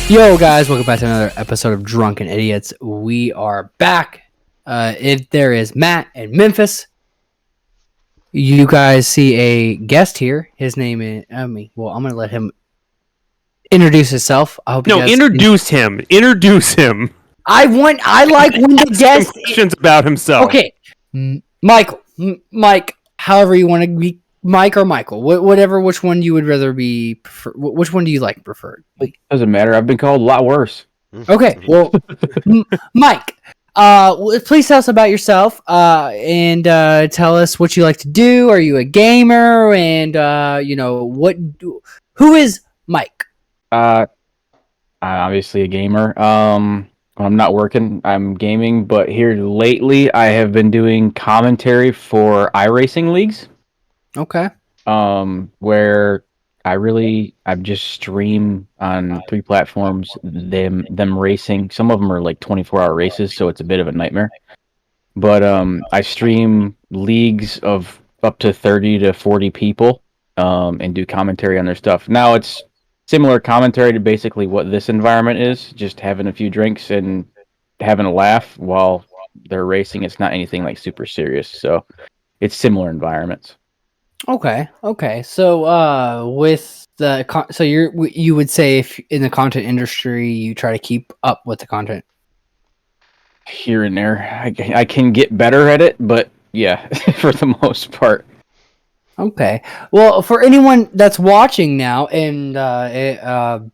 Yo, guys, welcome back to another episode of Drunken Idiots. We are back. There is Matt and Memphis. You guys see a guest here. His name is Well, I'm gonna let him introduce himself. I hope. Introduce him. Introduce him. I like when the guest questions about himself. Okay, Michael, Mike. However you want to be, Mike or Michael, whatever. Which one you would rather be? Which one do you like preferred? Doesn't matter. I've been called a lot worse. Okay, well, Mike, please tell us about yourself and tell us what you like to do. Are you a gamer? And who is Mike? I'm obviously a gamer. When I'm not working, I'm gaming. But here lately, I have been doing commentary for iRacing leagues. Okay. Where I just stream on 3 platforms. Them racing. Some of them are like 24-hour races, so it's a bit of a nightmare. But I stream leagues of up to 30 to 40 people, and do commentary on their stuff. Now it's similar commentary to basically what this environment is, just having a few drinks and having a laugh while they're racing. It's not anything like super serious, so it's similar environments. Okay. So, with you would say if in the content industry you try to keep up with the content Here and there, I can get better at it, but yeah, for the most part. Okay. Well, for anyone that's watching now, and I've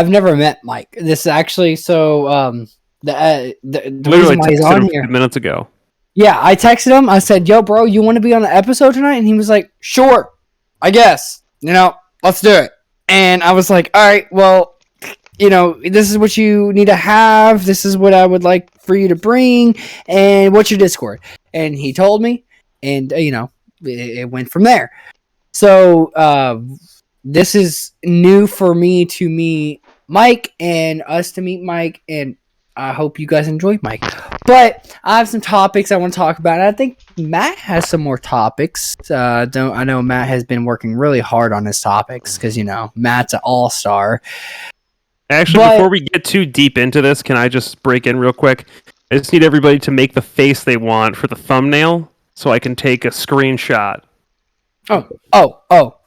never met Mike. This is actually the Literally reason why he's on here. minutes ago. Yeah, I texted him. I said, "Yo, bro, you want to be on the episode tonight?" And he was like, "Sure, I guess. Let's do it." And I was like, "All right, well, this is what you need to have. This is what I would like for you to bring. And what's your Discord?" And he told me, and it went from there. So this is new for me to meet Mike and us to meet Mike, and I hope you guys enjoy Mike. But I have some topics I want to talk about, and I think Matt has some more topics. I know Matt has been working really hard on his topics because Matt's an all-star. Actually, before we get too deep into this, can I just break in real quick? I just need everybody to make the face they want for the thumbnail, so I can take a screenshot. Oh. All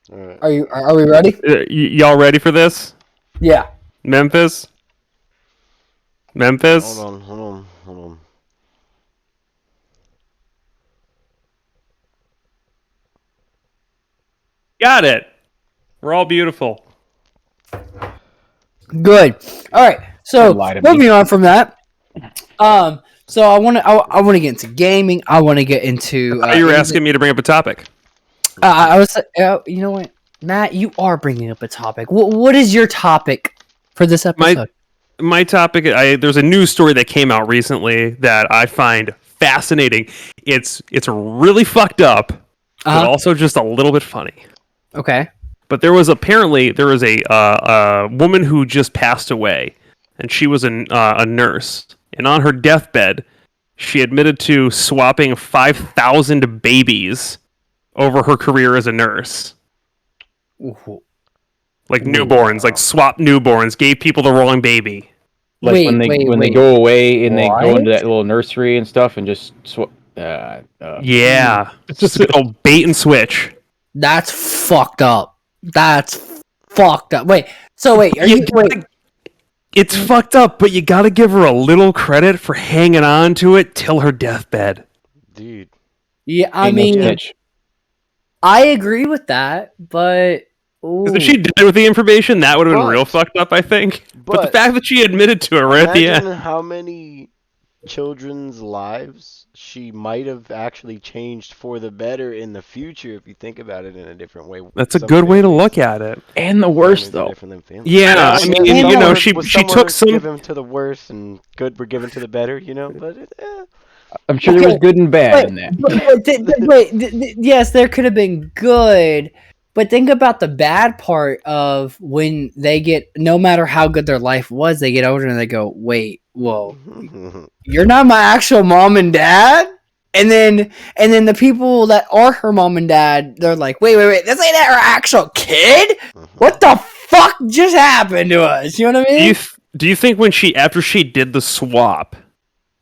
right. Are we ready? Y'all ready for this? Yeah. Memphis? Hold on. Got it. We're all beautiful. Good. All right. So Don't lie to me. moving on from that. So I want to get into gaming. I want to get into. You were asking me to bring up a topic. I was. You know what, Matt? You are bringing up a topic. What is your topic for this episode? My topic, there's a news story that came out recently that I find fascinating. It's really fucked up, but also just a little bit funny. Okay. But there was a woman who just passed away, and she was a nurse. And on her deathbed, she admitted to swapping 5,000 babies over her career as a nurse. Ooh. Like newborns, like swap newborns, gave people the wrong baby. Like Wait, when they wait. go away and they go What? into that little nursery and stuff and just Yeah. It's just a little bait and switch. That's fucked up. Wait. So wait. It's fucked up, but you gotta give her a little credit for hanging on to it till her deathbed. Dude. Yeah, I ain't no mean, snitch. I agree with that, but. Ooh. 'Cause if she died with the information, that would have been But- real fucked up, I think. But the but- fact that she admitted to it right at the Imagine end. how many children's lives she might have actually changed for the better in the future if you think about it in a different way. That's a Some good way to families- look at it. And the families worst are though. different than families. Yeah, I mean, you know, she some took were some. given to the worst and good were given to the better, but I'm sure there was good and bad in that. Yes, there could have been good, but think about the bad part of when they get, no matter how good their life was, they get older and they go, wait, whoa, you're not my actual mom and dad? And then the people that are her mom and dad, they're like, wait, this ain't her actual kid? What the fuck just happened to us? You know what I mean? Do you think after she did the swap,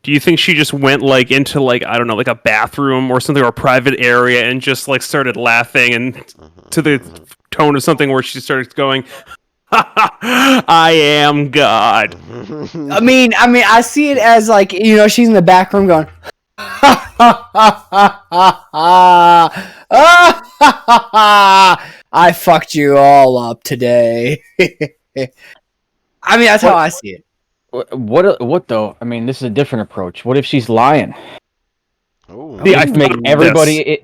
do you think she just went like into like I don't know like a bathroom or something or a private area and just like started laughing and to the tone of something where she started going, "I am God." I mean, I see it as like she's in the back room going, I fucked you all up today. I mean, that's how I see it. What though? I mean, this is a different approach. What if she's lying? Ooh. Yeah,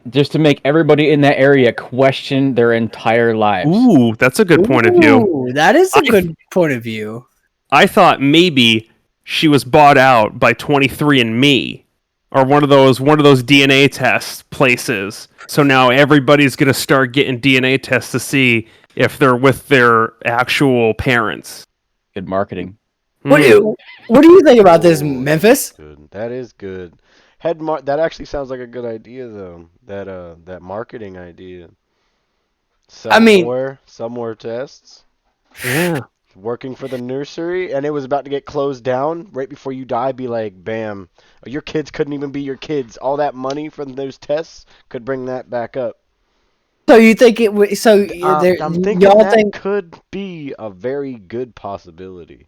Just to make everybody in that area question their entire lives. Ooh, that's a good point of view. Ooh, that is a good point of view. I thought maybe she was bought out by 23andMe or one of those DNA test places. So now everybody's gonna start getting DNA tests to see if they're with their actual parents. Good marketing. What do you think about this, Memphis? Good. That is good. That actually sounds like a good idea though. That marketing idea. I mean- Some more tests. Yeah. Working for the nursery, and it was about to get closed down right before you die. Be like, bam, your kids couldn't even be your kids. All that money from those tests could bring that back up. So you think it would? So I'm thinking y'all that think could be a very good possibility.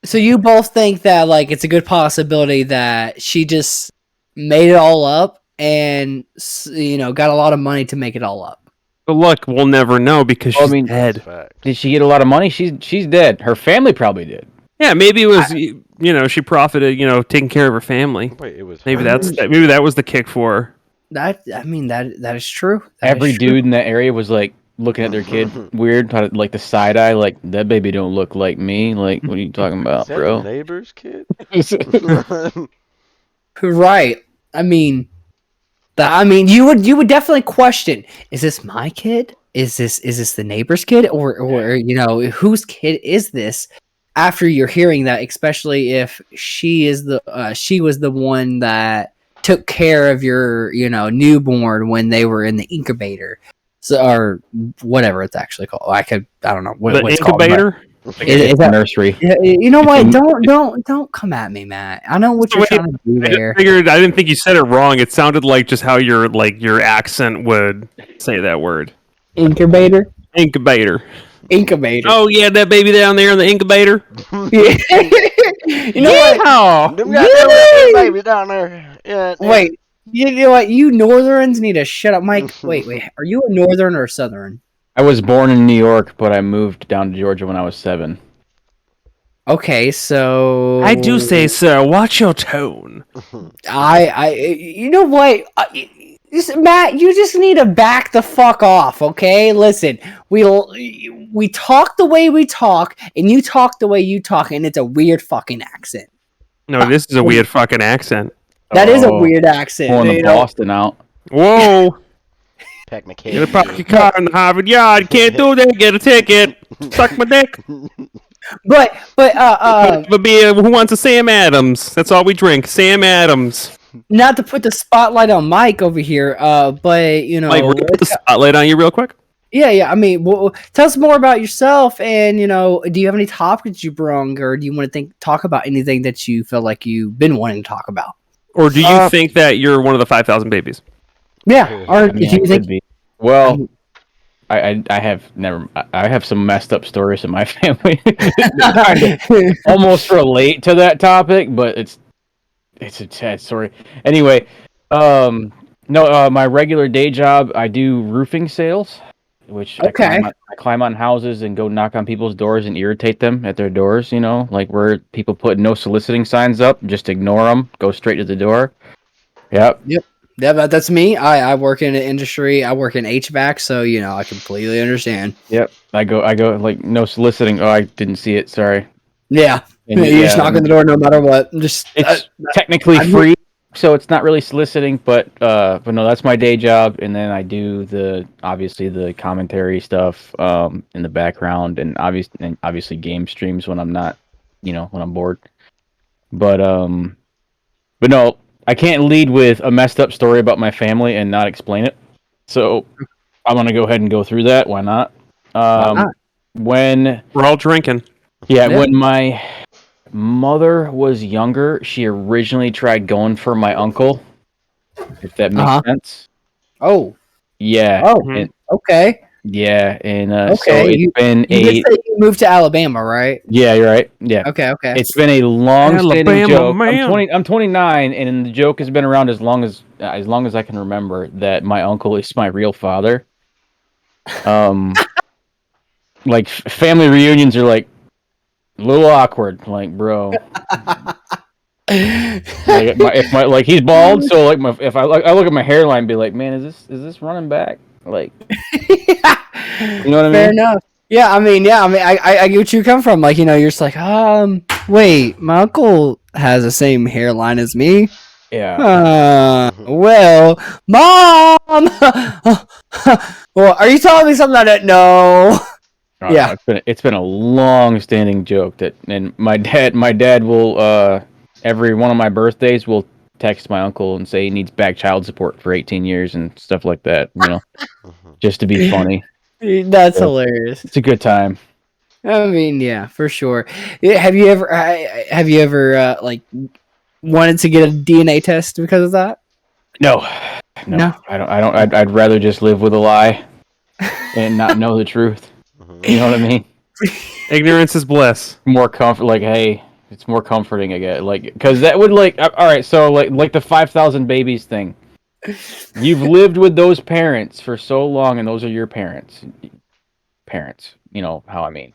so you both think that like it's a good possibility that she just made it all up and got a lot of money to make it all up. But look, we'll never know because she's That's dead. fact. Did she get a lot of money? She's dead. Her family probably did. Yeah, maybe it was she profited, taking care of her family. Wait, it was Maybe her? maybe that was the kick for her. That is true. That Every is true. dude in that area was like looking at their kid weird, like the side eye, like that baby don't look like me. Like, what are you talking Is about, that bro? the neighbor's kid? Right. I mean, you would definitely question: is this my kid? Is this the neighbor's kid, or whose kid is this? After you're hearing that, especially if she was the one that took care of your newborn when they were in the incubator, or whatever it's actually called. I don't know what The it's incubator? called. It's a nursery. You know what? Don't come at me, Matt. I know what you're trying to do there. I didn't think you said it wrong. It sounded like just how your accent would say that word. Incubator. Incubator. Oh yeah, that baby down there in the incubator. You know what? Them goddamn babies down there. Yeah. Wait. You know what? You Northerns need to shut up, Mike. Wait. Are you a Northern or a Southern? I was born in New York, but I moved down to Georgia when I was 7. Okay, so I do say, sir, watch your tone. you know what? Matt, you just need to back the fuck off, okay? Listen, we talk the way we talk, and you talk the way you talk, and it's a weird fucking accent. No, this is a weird fucking accent. That is a weird accent. Pulling the Boston out. Whoa! Peck Get McCabe. park your car in the Harvard Yard. Can't do that. Get a ticket. Suck my dick. But The beer. Who wants a Sam Adams? That's all we drink. Sam Adams. not to put the spotlight on Mike over here, but Mike, we're gonna put the spotlight on you real quick. yeah. I mean, tell us more about yourself, and do you have any topics you brung, or do you want to talk about anything that you feel like you've been wanting to talk about? Or do you think that you're one of the 5,000 babies? Yeah, or I mean, do you I think? could be. Well, I have some messed up stories in my family. Almost relate to that topic, but it's a sad story. Anyway, my regular day job, I do roofing sales, which Okay. I climb on houses and go knock on people's doors and irritate them at their doors. Like where people put no soliciting signs up, just ignore them, go straight to the door. Yep. Yeah, that's me. I work in an industry. I work in HVAC, so I completely understand. Yep. I go like no soliciting. Oh, I didn't see it. Sorry. Yeah, And, you just knock on the door no matter what. Just It's technically free, so it's not really soliciting. But no, that's my day job, and then I do obviously the commentary stuff in the background, and obviously game streams when I'm not, when I'm bored. But no, I can't lead with a messed up story about my family and not explain it. So I'm gonna go ahead and go through that. Why not? not? When We're all drinking. yeah, Yeah. when my mother was younger, she originally tried going for my uncle. If that makes Uh-huh. sense. Oh, Yeah. Oh. And, okay. yeah, and so Okay, it's been You did a say you moved to Alabama, right? yeah, you're right. Yeah. Okay. It's been a long-standing Alabama joke. man. I'm 29, and the joke has been around as long as I can remember that my uncle is my real father. Like family reunions are like a little awkward. Like, bro, like he's bald, so like if I look at my hairline, and be like, man, is this running back? Like, you know what I Fair mean? enough. Yeah, I mean, I get what you come from. Like, you're just like, wait, my uncle has the same hairline as me. Yeah. Well, mom. Well, are you telling me something I didn't know? Oh, Yeah. no, it's been a long-standing joke that, and my dad will every one of my birthdays will text my uncle and say he needs back child support for 18 years and stuff like that. You know, just to be funny. That's Yeah. hilarious. It's a good time. I mean, yeah, for sure. Yeah, have you ever like wanted to get a DNA test because of that? No, No. I don't. I'd rather just live with a lie and not know the truth. You know what I mean? Ignorance is bliss. More comfort. Like, hey, it's more comforting. I get like because that would like. All right, so like the 5,000 babies thing. You've lived with those parents for so long, and those are your parents. Parents, you know how I mean.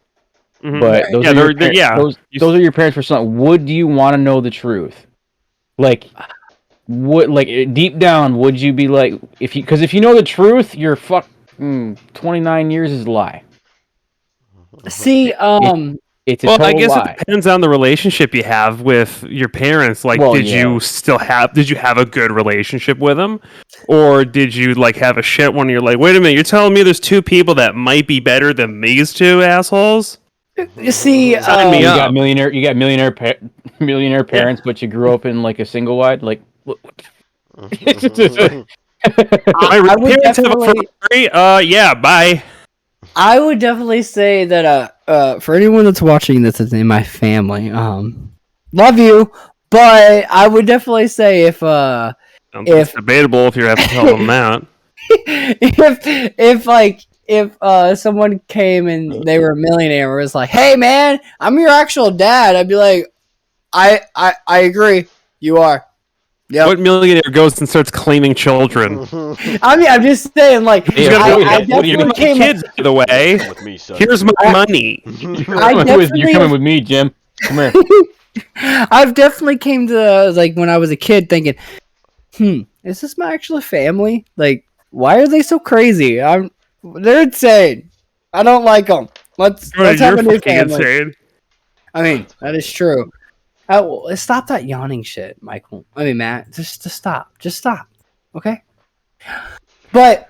Mhm. But those Yeah, are your they're- yeah. those are your parents for something. Would you want to know the truth? Like, deep down, would you be like if you know the truth, you're 29 years is a lie. See, It's a Well, I total guess lie. it depends on the relationship you have with your parents. Like, Well, did yeah. you have a good relationship with them, or did you like have a shit one? And you're like, wait a minute, you're telling me there's two people that might be better than these two assholes? you see, Sign me You up. got millionaire parents, but you grew up in like a single wide. Like, what? My I would parents have a definitely- Ferrari. Yeah, bye. I would definitely say that for anyone that's watching this is in my family, love you, but I would definitely say if It's debatable if you have to tell them that. if someone came and they were a millionaire and was like, "Hey man, I'm your actual dad," I'd be like, I agree, you are. Yep. What millionaire goes and starts claiming children? I mean, I'm just saying, like, Yeah, I what do you definitely My came. kids, by the way. With me, son. Here's my money. I You're definitely- coming with me, Jim. Come here. I've definitely came to like when I was a kid thinking, is this my actual family? Like, why are they so crazy? They're insane. I don't like them. Let's You're have a new fucking family. insane. I mean, that is true. Stop that yawning shit, Michael. I mean, Matt, just stop. Just stop. Okay. But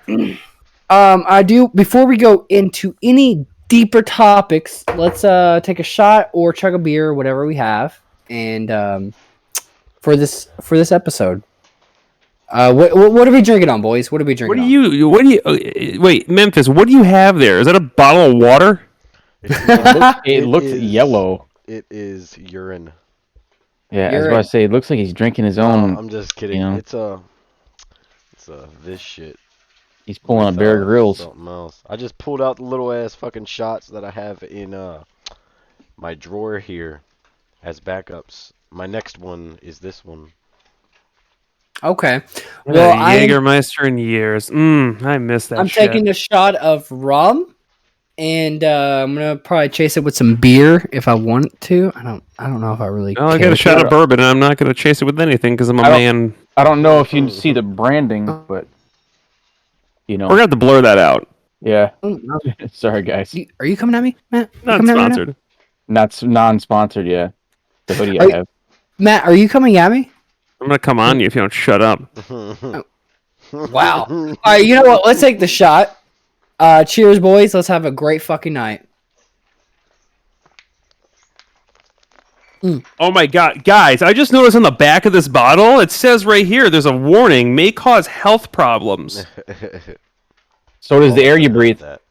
I do. Before we go into any deeper topics, let's take a shot or chug a beer, whatever we have, and for this episode. What are we drinking on, boys? What are we drinking? Wait, Memphis, what do you have there? Is that a bottle of water? It looks is- yellow. It is urine. Yeah, I was about to say, it looks like he's drinking his own. I'm just kidding. you know. It's a this shit. He's pulling a Bear Grylls. Something else. I just pulled out the little ass fucking shots that I have in my drawer here as backups. My next one is this one. Okay. Well, Well, Jägermeister in years. I miss that I'm shit. taking a shot of rum, and I'm gonna probably chase it with some beer if I want to. I don't know if I really. Oh, I care got a shot to. of bourbon, and I'm not going to chase it with anything because I'm a I don't- man. I don't know if you see the branding, but you know, We're going to have to blur that out. yeah. Oh, no. Sorry, guys. Are you coming at me, Matt? You Not coming at me now? sponsored. Not non-sponsored, yeah. The hoodie Are I you- have. Matt, are you coming at me? I'm going to come on you if you don't shut up. Wow. All right, you know what? Let's take the shot. Cheers, boys. Let's have a great fucking night. Oh my god, guys, I just noticed on the back of this bottle, it says right here, there's a warning, may cause health problems. So does the air you breathe. That.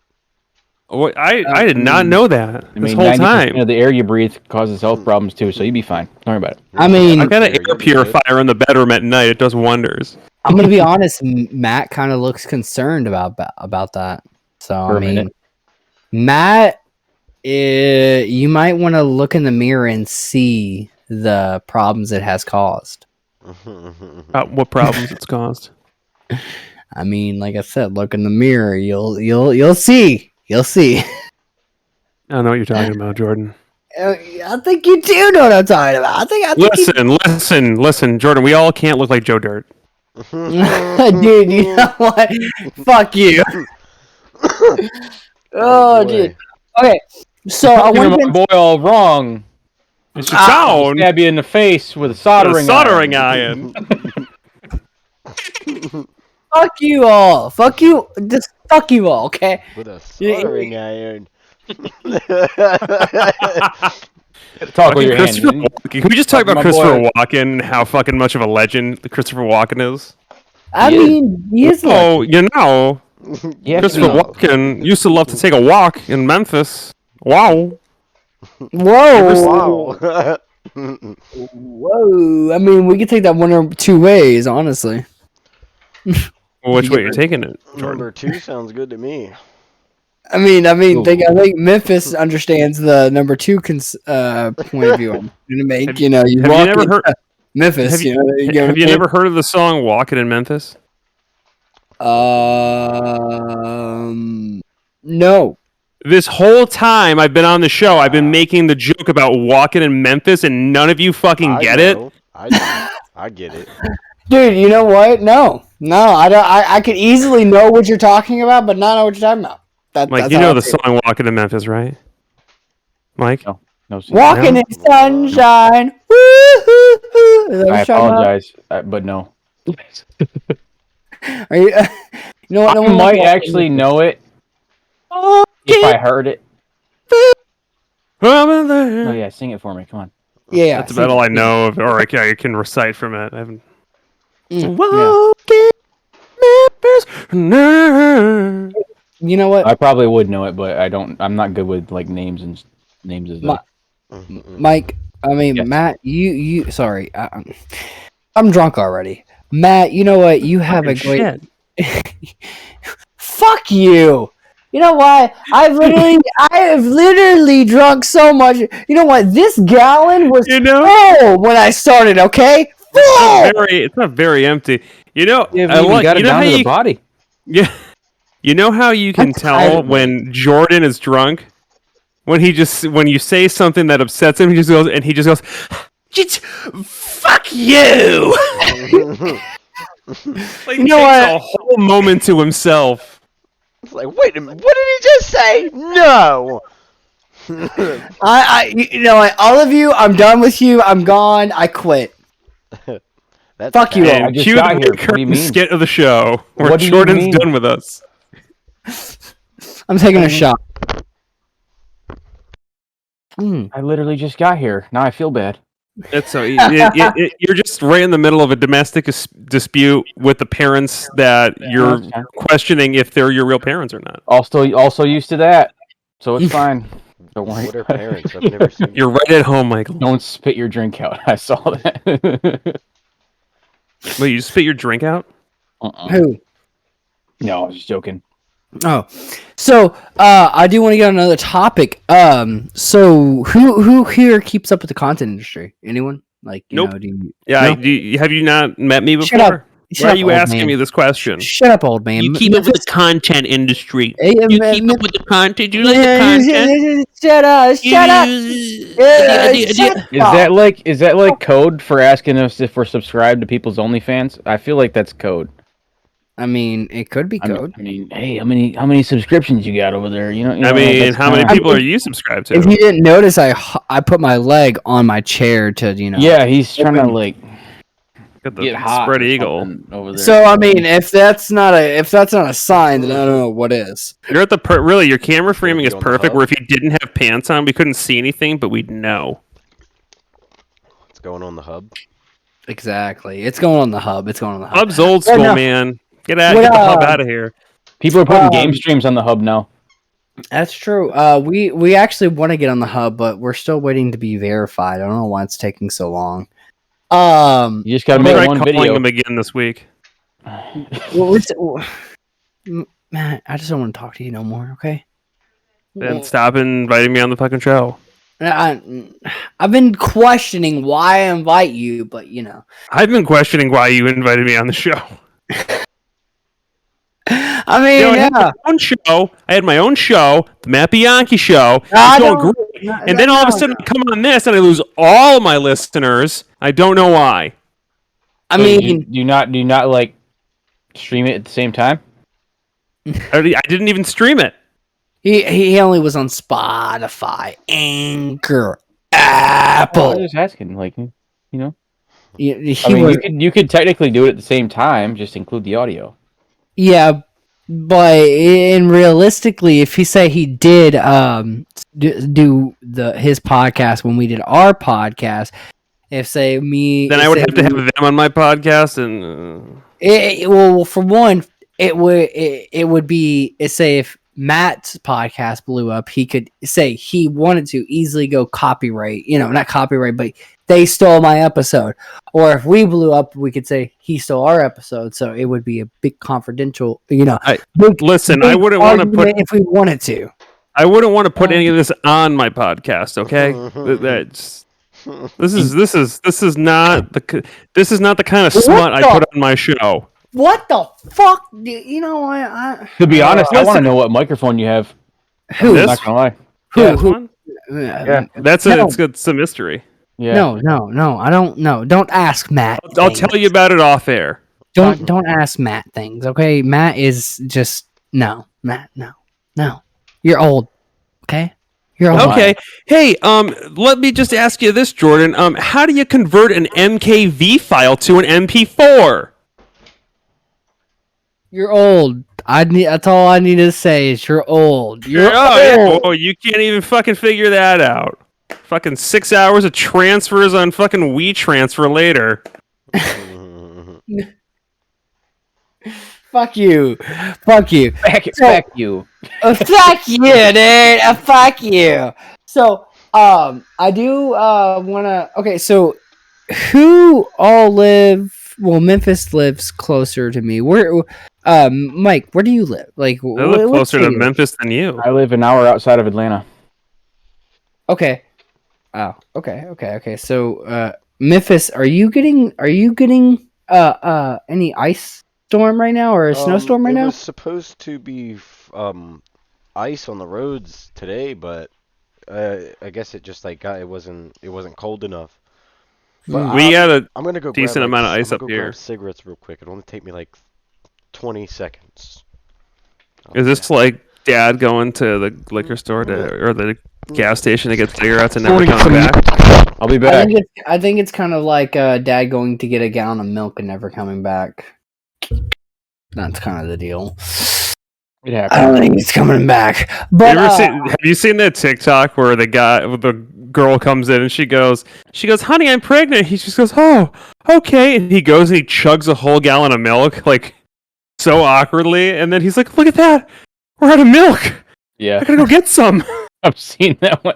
I did not know that I this mean, whole 90% time. of the air you breathe causes health problems too, so you'd be fine. Don't worry about it. I mean, I've got an You'll air be good. purifier in the bedroom at night. It does wonders. I'm gonna be honest. Matt kind of looks concerned about that. So For I a mean, minute. Matt, you might want to look in the mirror and see the problems it has caused. What problems it's caused. I mean, like I said, look in the mirror. You'll see. You'll see. I don't know what you're talking about, Jordan. I think you do know what I'm talking about. I think Listen, Jordan. We all can't look like Joe Dirt. dude, you know what? Fuck you. Oh, boy. dude. Okay, so I You're want my to. boy all wrong. It's your sound. Stab you in the face with a A soldering soldering iron. iron. Fuck you all. Fuck you. Just fuck you all. Okay. With a soldering iron. Talk with your hand. Christopher Walken. Can we just talk Talk to about my Christopher boy. Walken and how fucking much of a legend Christopher Walken is? I He is. mean, he is like, Oh, you know, Yeah, Christopher no. Walken used to love to take a walk in Memphis. Wow. whoa, Wow. whoa. I mean, we could take that one or two ways, honestly. Well, which way are you taking it, Jordan? Number 2 sounds good to me. I mean, I Ooh. think Memphis understands the number two point of view I'm gonna make. Have- You know, you have you walk never into heard- Memphis. have you- know, go, Have you never heard of the song "Walking in Memphis"? No. This whole time I've been on the show, I've been making the joke about walking in Memphis, and none of you fucking I get it. know. I do. I get it. Dude, you know what? No, I don't. I could easily know what you're talking about, but not know what you're talking about. Mike, That's you how know I the feel. song "Walking in Memphis," right? Mike, No, no. Walking No? in sunshine. Woo-hoo-hoo. Is that what I you're talking about? apologize, but no. Are you? You know what? No I one might wants to- actually know it if I heard it. Oh yeah, sing it for me. Come on. Yeah, that's about all I know of, or I can recite from it. I haven't. Mm. Walking Memphis. You know what? I probably would know it, but I don't. I'm not good with like names and names of the. Mike, I mean, Yes. Matt, you sorry. I'm drunk already. Matt, you know what? You have a great. Shit. Fuck you. You know what? I have literally drunk so much. You know what? This gallon was You know? full when I started. Okay, full. It's not very empty. You know, Yeah, I we even like- got it you know down how to the you, body. yeah, you know how you can I'm tell tired. when Jordan is drunk when you say something that upsets him, he just goes, "Just fuck you." Like, You know takes what? a whole moment to himself. It's like, wait a minute, what did he just say? No. You know what? All of you, I'm done with you. I'm gone. I quit. That's Fuck you all. And I just cue got the here. What do you curtain mean? skit of the show where What do you Jordan's mean? done with us. I'm taking a shot. Mm. I literally just got here. Now I feel bad. It's so you're just right in the middle of a domestic dispute with the parents that you're that's fine. questioning if they're your real parents or not. Also used to that, so it's fine. Don't worry. What are parents? I've never seen. You're right at home, Michael. Don't spit your drink out. I saw that. Wait, you spit your drink out? Who? No, I was just joking. Oh, so I do want to get on another topic. So who here keeps up with the content industry? Anyone? Like, you Nope. know, do you? Yeah, No? have you not met me before? Shut up. Why Shut are up, you old asking man. me this question? Shut up, old man. You keep up with the content industry. Hey, You man, keep up with the content. You like the yeah, content. Shut up! Shut up! Shut Is up. that like code for asking us if we're subscribed to people's OnlyFans? I feel like that's code. I mean, it could be code. I mean, hey, how many subscriptions you got over there? You know I mean, that's how many kinda- people are you subscribed to? If you didn't notice, I put my leg on my chair to, you know. Yeah, he's trying to like Got the get hot. spread or eagle. something over there. So I mean, if that's not a sign, then I don't know what is. You're at the really your camera framing is You on the perfect. hub? Where if you didn't have pants on, we couldn't see anything, but we'd know. What's going on the hub? Exactly. It's going on the hub. It's going on the hub. Hub's old Yeah, school, no. man. Get What, the hub out of here. people are putting um, game streams on the hub now. That's true. We actually want to get on the hub, but we're still waiting to be verified. I don't know why it's taking so long. You just gotta I'm make try one calling video. him again this week. Matt, I just don't want to talk to you no more. Okay. And stop inviting me on the fucking show. I've been questioning why I invite you, but you know. I've been questioning why you invited me on the show. I mean, You know, I had yeah. my own show. I had my own show, the Matt Bianchi show. I It's going don't- great. no, And then all of a sudden, I come on this, and I lose all my listeners. I don't know why. I So mean, do you not like stream it at the same time? I didn't even stream it. he only was on Spotify, Anchor, Well, Apple. I'm just asking, like, you know. He I mean, was, you could technically do it at the same time, just include the audio. yeah, but realistically, if he say he did do his podcast when we did our podcast, if say me, Then I would have to have them on my podcast, and well, for one, it would be say if Matt's podcast blew up, he could say he wanted to easily go copyright, not copyright, but they stole my episode. Or if we blew up, we could say he stole our episode. So it would be a big confidential, listen, I wouldn't want to put if we wanted to. I wouldn't want to put any of this on my podcast. Okay, that's this is not the kind of smut I put on my show. What the fuck? I To be honest, I listen- want to know what microphone you have. who? I'm This? not gonna lie. Who? Yeah. This one? Yeah. That's No. it's a mystery. Yeah. No, I don't know. Don't ask Matt. I'll things. tell you about it off air. Don't ask Matt things, okay? Matt is just Matt, no. You're old, okay? You're old. Okay. Hey, let me just ask you this, Jordan. How do you convert an MKV file to an MP4? You're old. That's all I need to say is you're old. You're Yeah. old. Oh, you can't even fucking figure that out. Fucking 6 hours of transfers on fucking WeTransfer later. Fuck you. Fuck you. Back you. Fuck you, dude. Fuck you. So, I do wanna. Okay, so who all live? Well, Memphis lives closer to me. Where, Mike? Where do you live? Like, I live what closer to city? Memphis than you. I live an hour outside of Atlanta. Okay. Oh, okay. So, Memphis, are you getting any ice storm right now or a snowstorm right It now? was supposed to be ice on the roads today, but I guess it just it wasn't cold enough. But We got a I'm gonna go decent grab, amount of I'm ice gonna up go here. grab cigarettes real quick. It'll only take me like 20 seconds. Is this like dad going to the liquor store or the gas station to get cigarettes and never coming back? I'll be back. I think it's kind of like dad going to get a gallon of milk and never coming back. That's kind of the deal. It I happened. don't think he's coming back. But Have you seen that TikTok where the girl comes in and she goes, "Honey, I'm pregnant." He just goes, "Oh, okay," and he goes and he chugs a whole gallon of milk like so awkwardly, and then he's like, "Look at that, we're out of milk. I Yeah, gotta go get some." I've seen that one.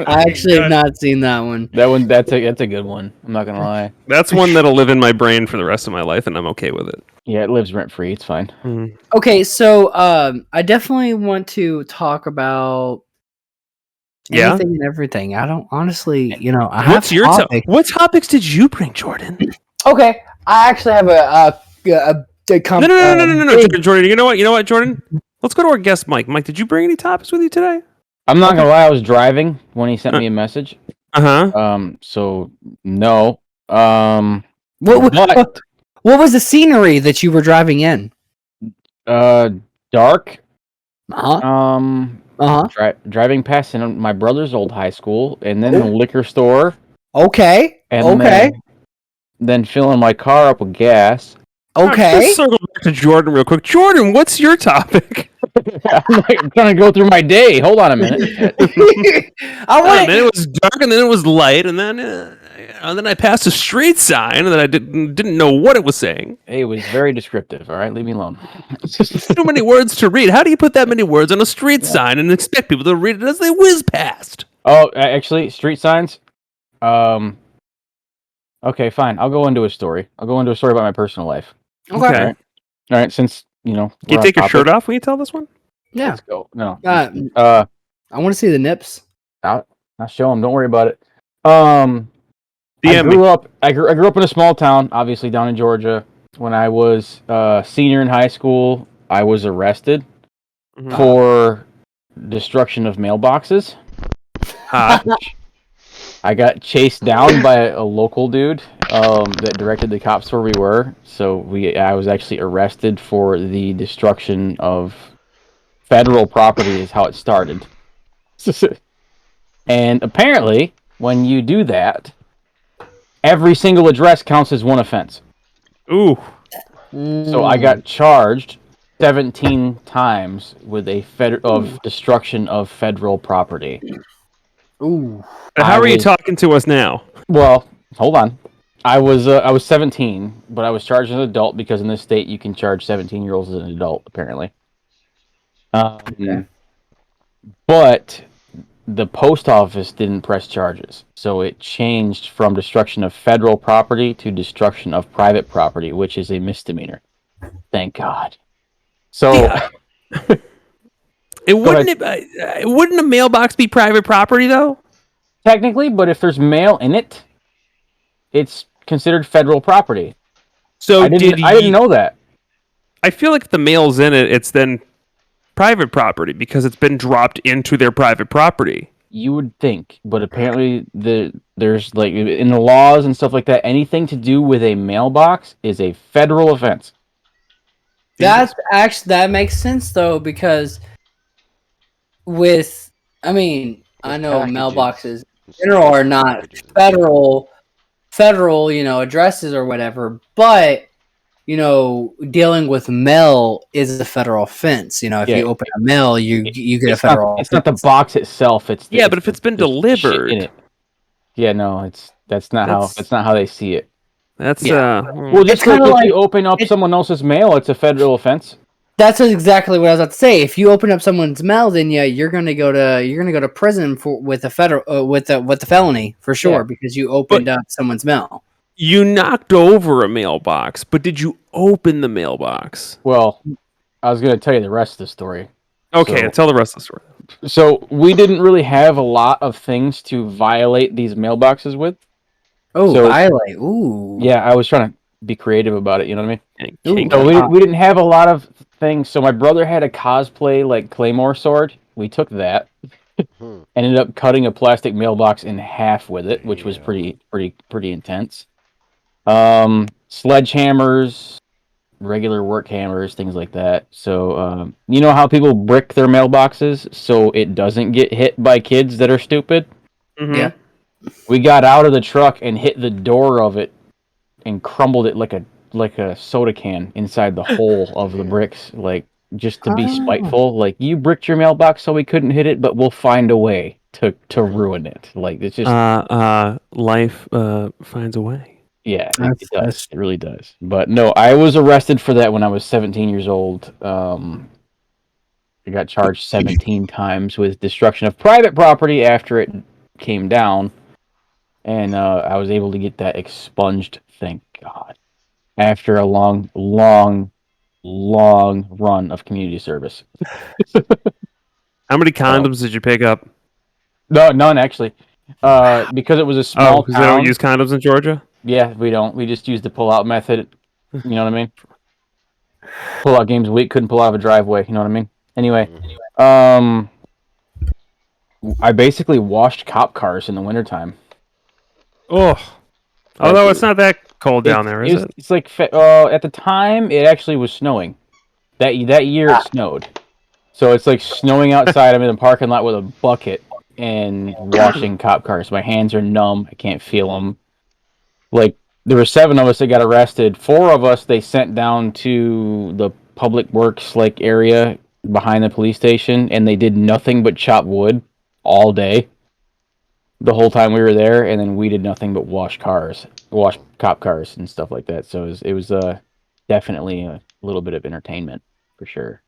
I actually have not seen that one. That's a good one. I'm not gonna lie. That's one that'll live in my brain for the rest of my life, and I'm okay with it. Yeah, it lives rent free. It's fine. Okay, so I definitely want to talk about Yeah? anything and everything. I don't honestly, I have What's your topics. what topics did you bring, Jordan? Okay, I actually have a No, Jordan. You know what, Jordan? Let's go to our guest, Mike. Mike, did you bring any topics with you today? I'm not gonna lie. I was driving when he sent me a message. Uh huh. So no. What But- was the scenery that you were driving in? Dark. Uh-huh. Driving past my brother's old high school, and then the liquor store, Okay. and then filling my car up with gas. Okay. Let's circle back to Jordan real quick. Jordan, what's your topic? I'm trying to go through my day. Hold on a minute. I And want then it was dark, and then it was light, and then and then I passed a street sign that I didn't know what it was saying. It was very descriptive. All right, leave me alone. Too many words to read. How do you put that many words on a street sign and expect people to read it as they whiz past? Oh, actually, street signs. Okay, fine. I'll go into a story. I'll go into a story about my personal life. Okay. All right. Since Can you we're on take your topic, shirt off when you tell this one? Yeah. Let's go. No. I want to see the nips. I'll show them. Don't worry about it. I DM me. grew up. I grew up in a small town, obviously down in Georgia. When I was senior in high school, I was arrested Mhm. for destruction of mailboxes. I got chased down by a local dude that directed the cops where we were. So I was actually arrested for the destruction of federal property. Is how it started. And apparently, when you do that, every single address counts as one offense. Ooh. So I got charged 17 times with of destruction of federal property. Ooh. How are you talking to us now? Well, hold on. I was 17, but I was charged as an adult because in this state you can charge 17-year-olds as an adult, apparently. But the post office didn't press charges, so it changed from destruction of federal property to destruction of private property, which is a misdemeanor. Thank God. So, Wouldn't a mailbox be private property though? technically, but if there's mail in it, it's considered federal property. So I didn't know that. I feel like if the mail's in it, it's then private property because it's been dropped into their private property. You would think, but apparently there's like in the laws and stuff like that, anything to do with a mailbox is a federal offense. That makes sense though, because I know packages. mailboxes in general are not federal, addresses or whatever, but dealing with mail is a federal offense. If you open a mail, you get a federal. It's not the box itself. But if it's been delivered, in it. Yeah, no, that's not how they see it. That's Well, just kinda like if you open up someone else's mail, it's a federal offense. That's exactly what I was about to say. If you open up someone's mail, then you're gonna go to prison with the felony for sure, because you opened up someone's mail. You knocked over a mailbox, but did you open the mailbox? Well, I was going to tell you the rest of the story. Okay, tell the rest of the story. So we didn't really have a lot of things to violate these mailboxes with. Oh, So- violate. Ooh. Yeah, I was trying to be creative about it. You know what I mean? King So we didn't have a lot of things. So my brother had a cosplay like Claymore sword. We took that, ended up cutting a plastic mailbox in half with it, which was pretty intense. Sledgehammers, regular work hammers, things like that. So you know how people brick their mailboxes so it doesn't get hit by kids that are stupid? Mhm. Yeah. We got out of the truck and hit the door of it and crumbled it like a soda can inside the hole of the bricks, like just to be spiteful. Like, you bricked your mailbox so we couldn't hit it, but we'll find a way to ruin it. Like, it's just life finds a way. yeah, it That's- does. It really does. But no, I was arrested for that when I was 17 years old. I got charged 17 times with destruction of private property after it came down. And I was able to get that expunged, thank God, after a long run of community service. How many condoms did you pick up? No, none actually. Because it was a small Because they town. don't use condoms in Georgia? Yeah, we don't. We just used the pull-out method. You know what I mean? Pull-out games a week, couldn't pull out of a driveway. You know what I mean? Anyway, I basically washed cop cars in the wintertime. Oh. Although it's not that cold down there, is it? It's like at the time it actually was snowing. That year it snowed, so it's like snowing outside. I'm in the parking lot with a bucket and washing cop cars. My hands are numb. I can't feel them. Like, there were 7 of us that got arrested. 4 of us they sent down to the public works like area behind the police station, and they did nothing but chop wood all day. the whole time we were there, and then we did nothing but wash cop cars and stuff like that. So it was definitely a little bit of entertainment for sure.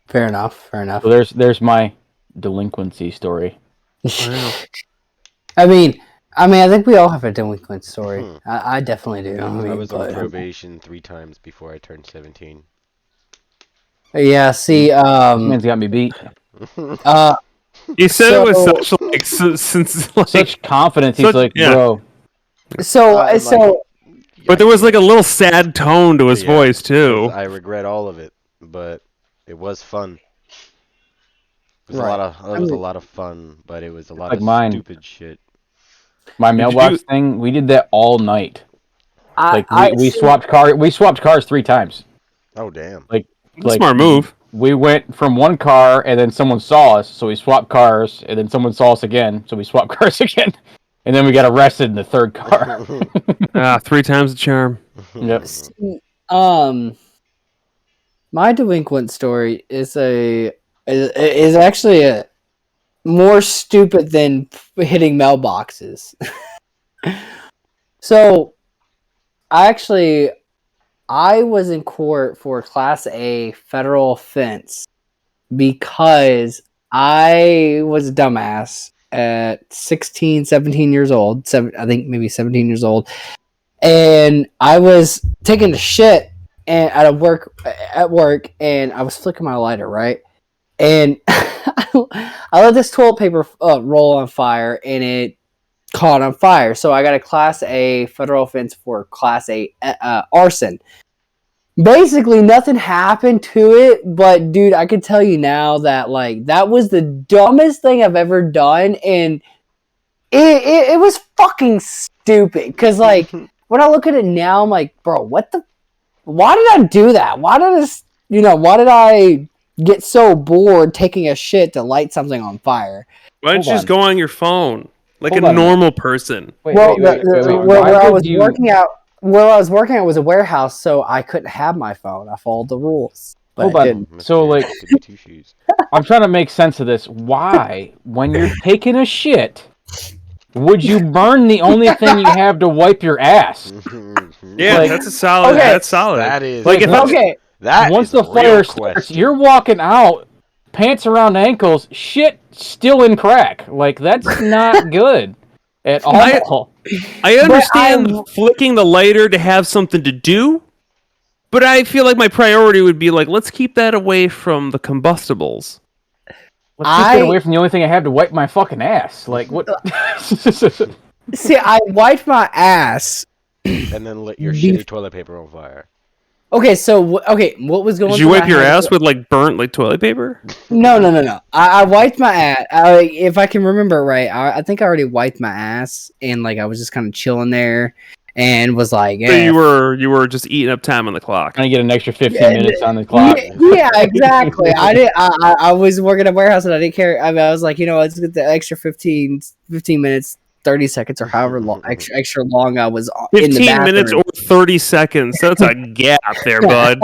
Fair enough. Fair enough. So there's my delinquency story. Wow. I mean, I think we all have a delinquent story. I definitely do. I was on but- probation 3 times before I turned 17. Yeah. See. Man's got me beat. You said it was So- such like since like, Such confidence. He's such- like, yeah. bro. So. but there was like a little sad tone to his Yeah. voice too. I regret all of it, but it was fun. It was Right. a lot of fun, but it was a lot Like of mine. stupid shit. My Did mailbox you- thing, we did that all night. I We see- swapped cars 3 times. Oh damn. Smart move. We went from one car, and then someone saw us, so we swapped cars, and then someone saw us again, so we swapped cars again, and then we got arrested in the third car. 3 times the charm. Yep. See, my delinquent story is actually a more stupid than hitting mailboxes. So, I was in court for Class A federal offense because I was a dumbass at 16, 17 years old. I think maybe 17 years old. And I was taking a shit at work, and I was flicking my lighter, right? And I let this toilet paper roll on fire, and it caught on fire. So I got a Class A federal offense for Class A arson. Basically, nothing happened to it, but dude, I can tell you now that like that was the dumbest thing I've ever done, and it was fucking stupid. Because like when I look at it now, I'm like, bro, why did I do that? Why did I get so bored taking a shit to light something on fire? Why don't Hold you just on. go on your phone like Hold a on. normal person? Wait, Well, wait, where why I would was you- working out, where I was working at was a warehouse, so I couldn't have my phone. I followed the rules, but Hold I on. didn't. So, like- Goody two shoes. I'm trying to make sense of this. Why, when you're taking a shit, would you burn the only thing you have to wipe your ass? Yeah, Like- that's a solid. Okay. That's solid. That is Like, if I- Okay, that Once is the a real fire starts, question. you're walking out, pants around ankles, shit still in crack. Like, that's not good at all. I understand I'm- flicking the lighter to have something to do, but I feel like my priority would be like, let's keep that away from the combustibles. Let's just get away from the only thing I have to wipe my fucking ass. Like, what? see, I wiped my ass. And then lit your Beef- shitty toilet paper on fire. Okay, so what was going? Did you through wipe my your head? ass with like burnt like toilet paper? No. I wiped my ass. If I can remember right, I think I already wiped my ass, and like I was just kind of chilling there, and was like, So yeah, you were just eating up time on the clock. Trying to get an extra 15 minutes on the clock. Yeah, exactly. I was working at a warehouse and I didn't care. I mean, I was like, let's get the extra 15 minutes, 30 seconds, or however long, extra long I was in the 15 minutes bathroom. or 30 seconds. That's a gap there, bud.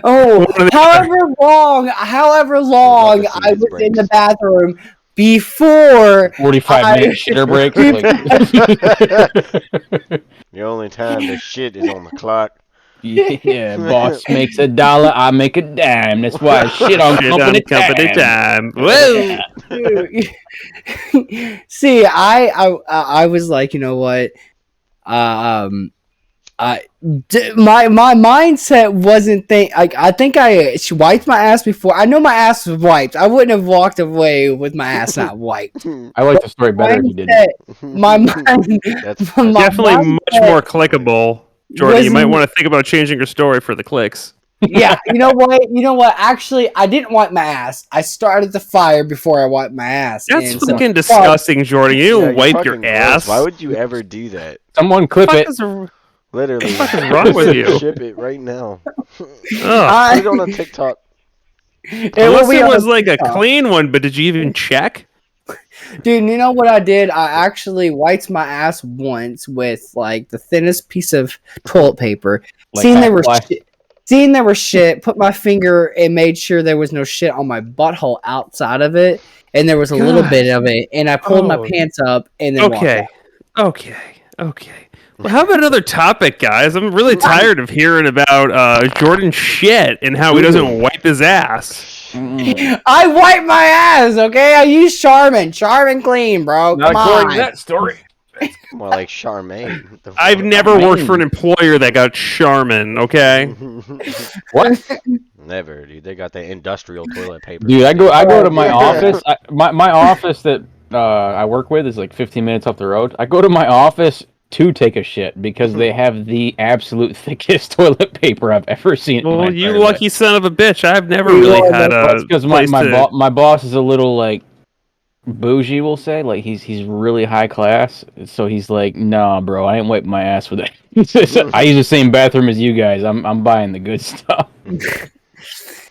Oh, One or the however long Love to see I his was in breaks. the bathroom before 45-minute shitter break. Like, The only time the shit is on the clock. yeah, boss makes $1, I make a dime. That's why I shit on Shit on company company time. time. Whoa! See, I was like, you know what? My mindset wasn't I think I wiped my ass before. I know my ass was wiped. I wouldn't have walked away with my ass not wiped. I like the story better if you didn't. My mind, That's my Definitely much mindset- more clickable. Jordan, you might wasn't- want to think about changing your story for the clicks. Yeah, you know what? Actually, I didn't wipe my ass. I started the fire before I wiped my ass. That's and so- fucking disgusting, Jordan. You Yeah, don't you're wipe your fucking gross. ass. Why would you ever do that? Someone clip What it. the fuck is Literally. What the fuck is wrong with you? Ship it right now. Ugh. I- Put it on a TikTok. It Unless will be it on was the like a TikTok. clean one, but did you even check? Dude, you know what I did? I actually wiped my ass once with like the thinnest piece of toilet paper. Like Seeing there was shit, put my finger and made sure there was no shit on my butthole outside of it, and there was a little God. bit of it, and I pulled my Oh. pants up and then walked Okay. out. Okay. Well, how about another topic, guys? I'm really tired of hearing about Jordan shit and how he doesn't wipe his ass. I wipe my ass, okay? I use Charmin. Charmin clean, bro. Not Come according on. to that story. More like Charmaine. What the I've fuck? never worked for an employer that got Charmin, okay? What? Never, dude. They got the industrial toilet paper. Dude, I go to my Yeah. office. My office that I work with is like 15 minutes up the road. I go to my office to take a shit because they have the absolute thickest toilet paper I've ever seen. in my Well, you entire life. lucky son of a bitch. I've never really had a Because place my to... my boss is a little like bougie, we'll say. Like he's really high class, so he's like, "Nah, bro, I ain't wiping my ass with that." He says, I use the same bathroom as you guys. I'm buying the good stuff.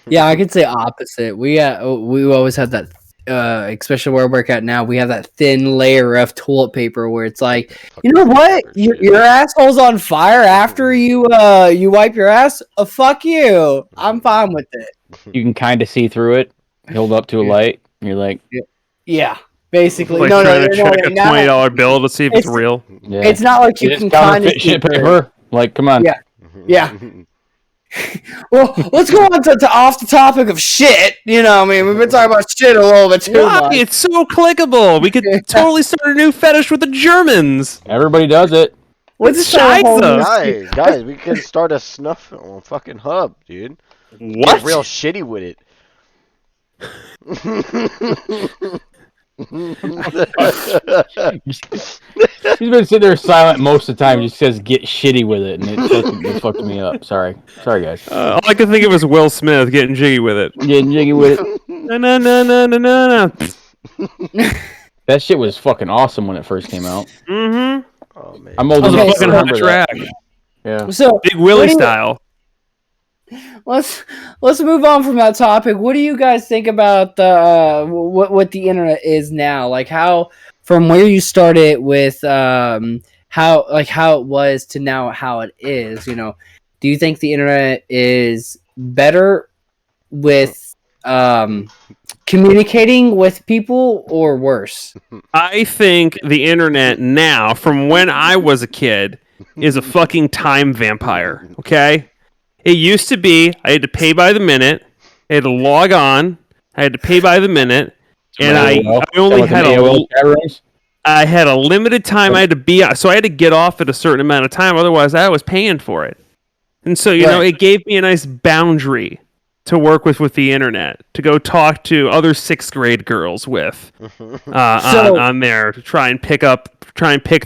Yeah, I could say opposite. We always have that, especially where I work at now. We have that thin layer of toilet paper where it's like, you know what, your asshole's on fire after you wipe your ass. Fuck you. I'm fine with it. You can kind of see through it, held up to a light. You're like, Yeah, basically. Like no, trying no, to no, check a no, $20 bill to see if it's It's- real. yeah. It's not like you It's can kind of counterfeit shit paper. Like, come on. Yeah. Yeah. Well, let's go on to off the topic of shit. You know, I mean, we've been talking about shit a little bit too Why? much. It's so clickable. We could totally start a new fetish with the Germans. Everybody does it. Let's just start a whole Scheisse. new- Guys, we can start a snuff on fucking hub, dude. What? Get real shitty with it. He's been sitting there silent most of the time. He just says, "Get shitty with it," and it fucked me up. Sorry, guys. All I could think of was Will Smith getting jiggy with it. Getting jiggy with it. No. That shit was fucking awesome when it first came out. Mm-hmm. Oh man. I'm old Okay, enough to so- remember that. track. Yeah. So Big Willie what do you- style. let's move on from that topic. What do you guys think about the what the internet is now? Like how from where you started with how it was to now how it is. You know, do you think the internet is better with communicating with people or worse? I think the internet now, from when I was a kid, is a fucking time vampire. Okay? It used to be I had to pay by the minute, I had to log on, I had to pay by the minute, and I only had I had a limited time I had to be on, so I had to get off at a certain amount of time, otherwise I was paying for it. And so, you know, it gave me a nice boundary to work with the internet, to go talk to other 6th grade girls with on there to try and pick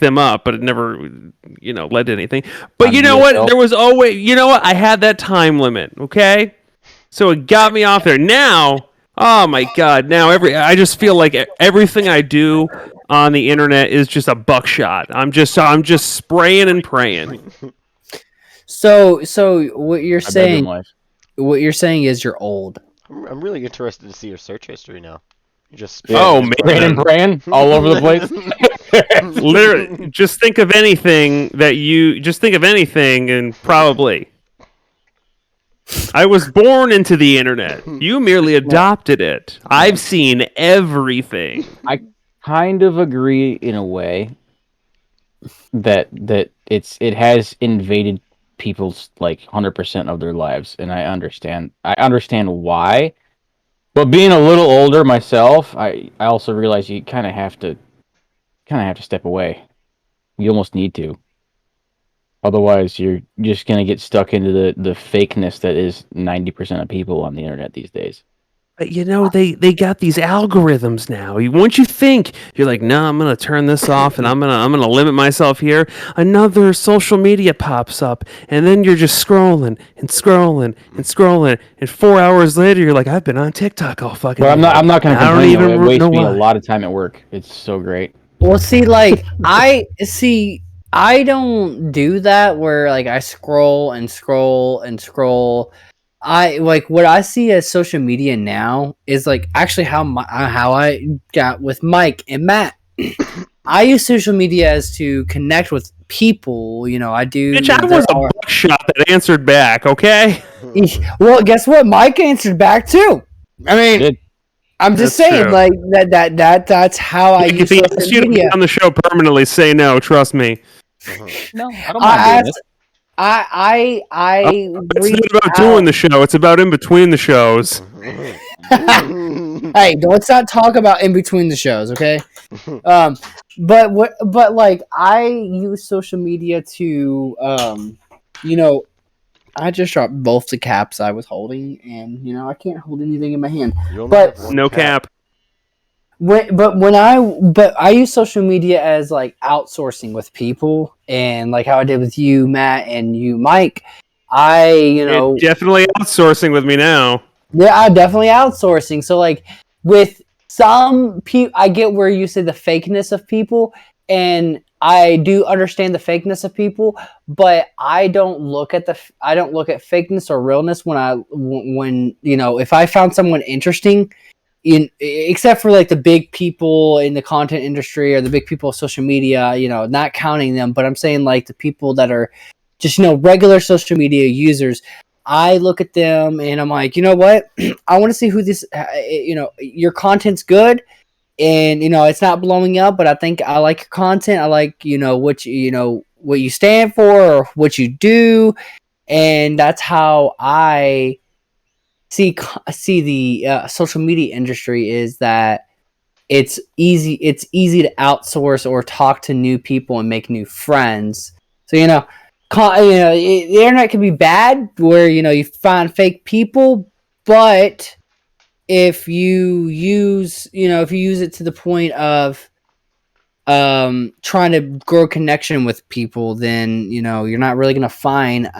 them up, but it never, you know, led to anything. But you know what? There was always, you know what? I had that time limit, okay? So it got me off there. Now, oh my God, now I just feel like everything I do on the internet is just a buckshot. I'm just spraying and praying. So what you're My bedroom saying? life. What you're saying is you're old. I'm really interested to see your search history now. You just Oh, man. Praying and praying all over the place. Literally, just think of anything and probably. I was born into the internet. You merely adopted it. I've seen everything. Kind of agree in a way that it has invaded people's like 100% of their lives, and I understand why. But being a little older myself, I also realize you kind of have to step away. You almost need to. Otherwise, you're just gonna get stuck into the fakeness that is 90% of people on the internet these days. But you know, they got these algorithms now. Once you think you're like, no, I'm gonna turn this off and I'm gonna limit myself here, another social media pops up, and then you're just scrolling and scrolling and scrolling, and 4 hours later you're like, I've been on TikTok all fucking. But I'm not gonna I don't complain. even It wastes know me a why. lot of time at work. It's so great. Well, see, like I don't do that where like I scroll and scroll and scroll. I like what I see as social media now is like actually how I got with Mike and Matt. I use social media as to connect with people. You know, I do. Bitch, I was a buckshot that answered back. Okay. Well, guess what? Mike answered back too. I mean, Did. I'm just That's saying, true. like that's how I Like, use if he asks social you to media. be on the show permanently, say no. Trust me. No, I don't mind I doing this. I It's reach not about out. doing the show. It's about in between the shows. Hey, let's not talk about in between the shows, okay? But like I use social media to you know, I just dropped both the caps I was holding, and you know I can't hold anything in my hand. You only But- have one No cap. cap. But I use social media as like outsourcing with people, and like how I did with you, Matt, and you, Mike. You're definitely outsourcing with me now. Yeah, I'm definitely outsourcing. So like with some people, I get where you say the fakeness of people, and I do understand the fakeness of people, but I don't look at fakeness or realness when you know, if I found someone interesting, except for like the big people in the content industry or the big people of social media, you know, not counting them, but I'm saying like the people that are just, you know, regular social media users. I look at them and I'm like, you know what? I want to see who this, you know, your content's good, and you know, it's not blowing up, but I think I like your content. I like, you know, what you stand for or what you do, and that's how I see the social media industry, is that it's easy to outsource or talk to new people and make new friends. So you know, the internet can be bad where you know you find fake people, but if you use it to the point of trying to grow connection with people, then you know you're not really gonna find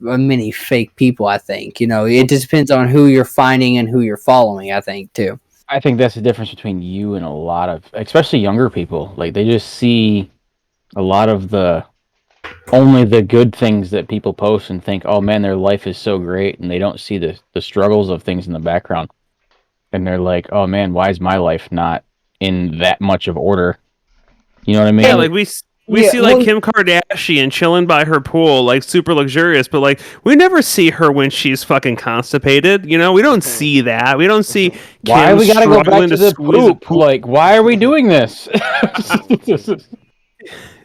many fake people. I think, you know, it just depends on who you're finding and who you're following, I think, too. I think that's the difference between you and a lot of, especially younger people. Like they just see a lot of only the good things that people post and think, oh man, their life is so great, and they don't see the struggles of things in the background. And they're like, oh man, why is my life not in that much of order? You know what I mean? Yeah, like we Yeah, see like well- Kim Kardashian chilling by her pool, like super luxurious, but like we never see her when she's fucking constipated. You know, we don't see that. We don't see Kim why we gotta go back struggling to the squeeze a poop? Like, why are we doing this?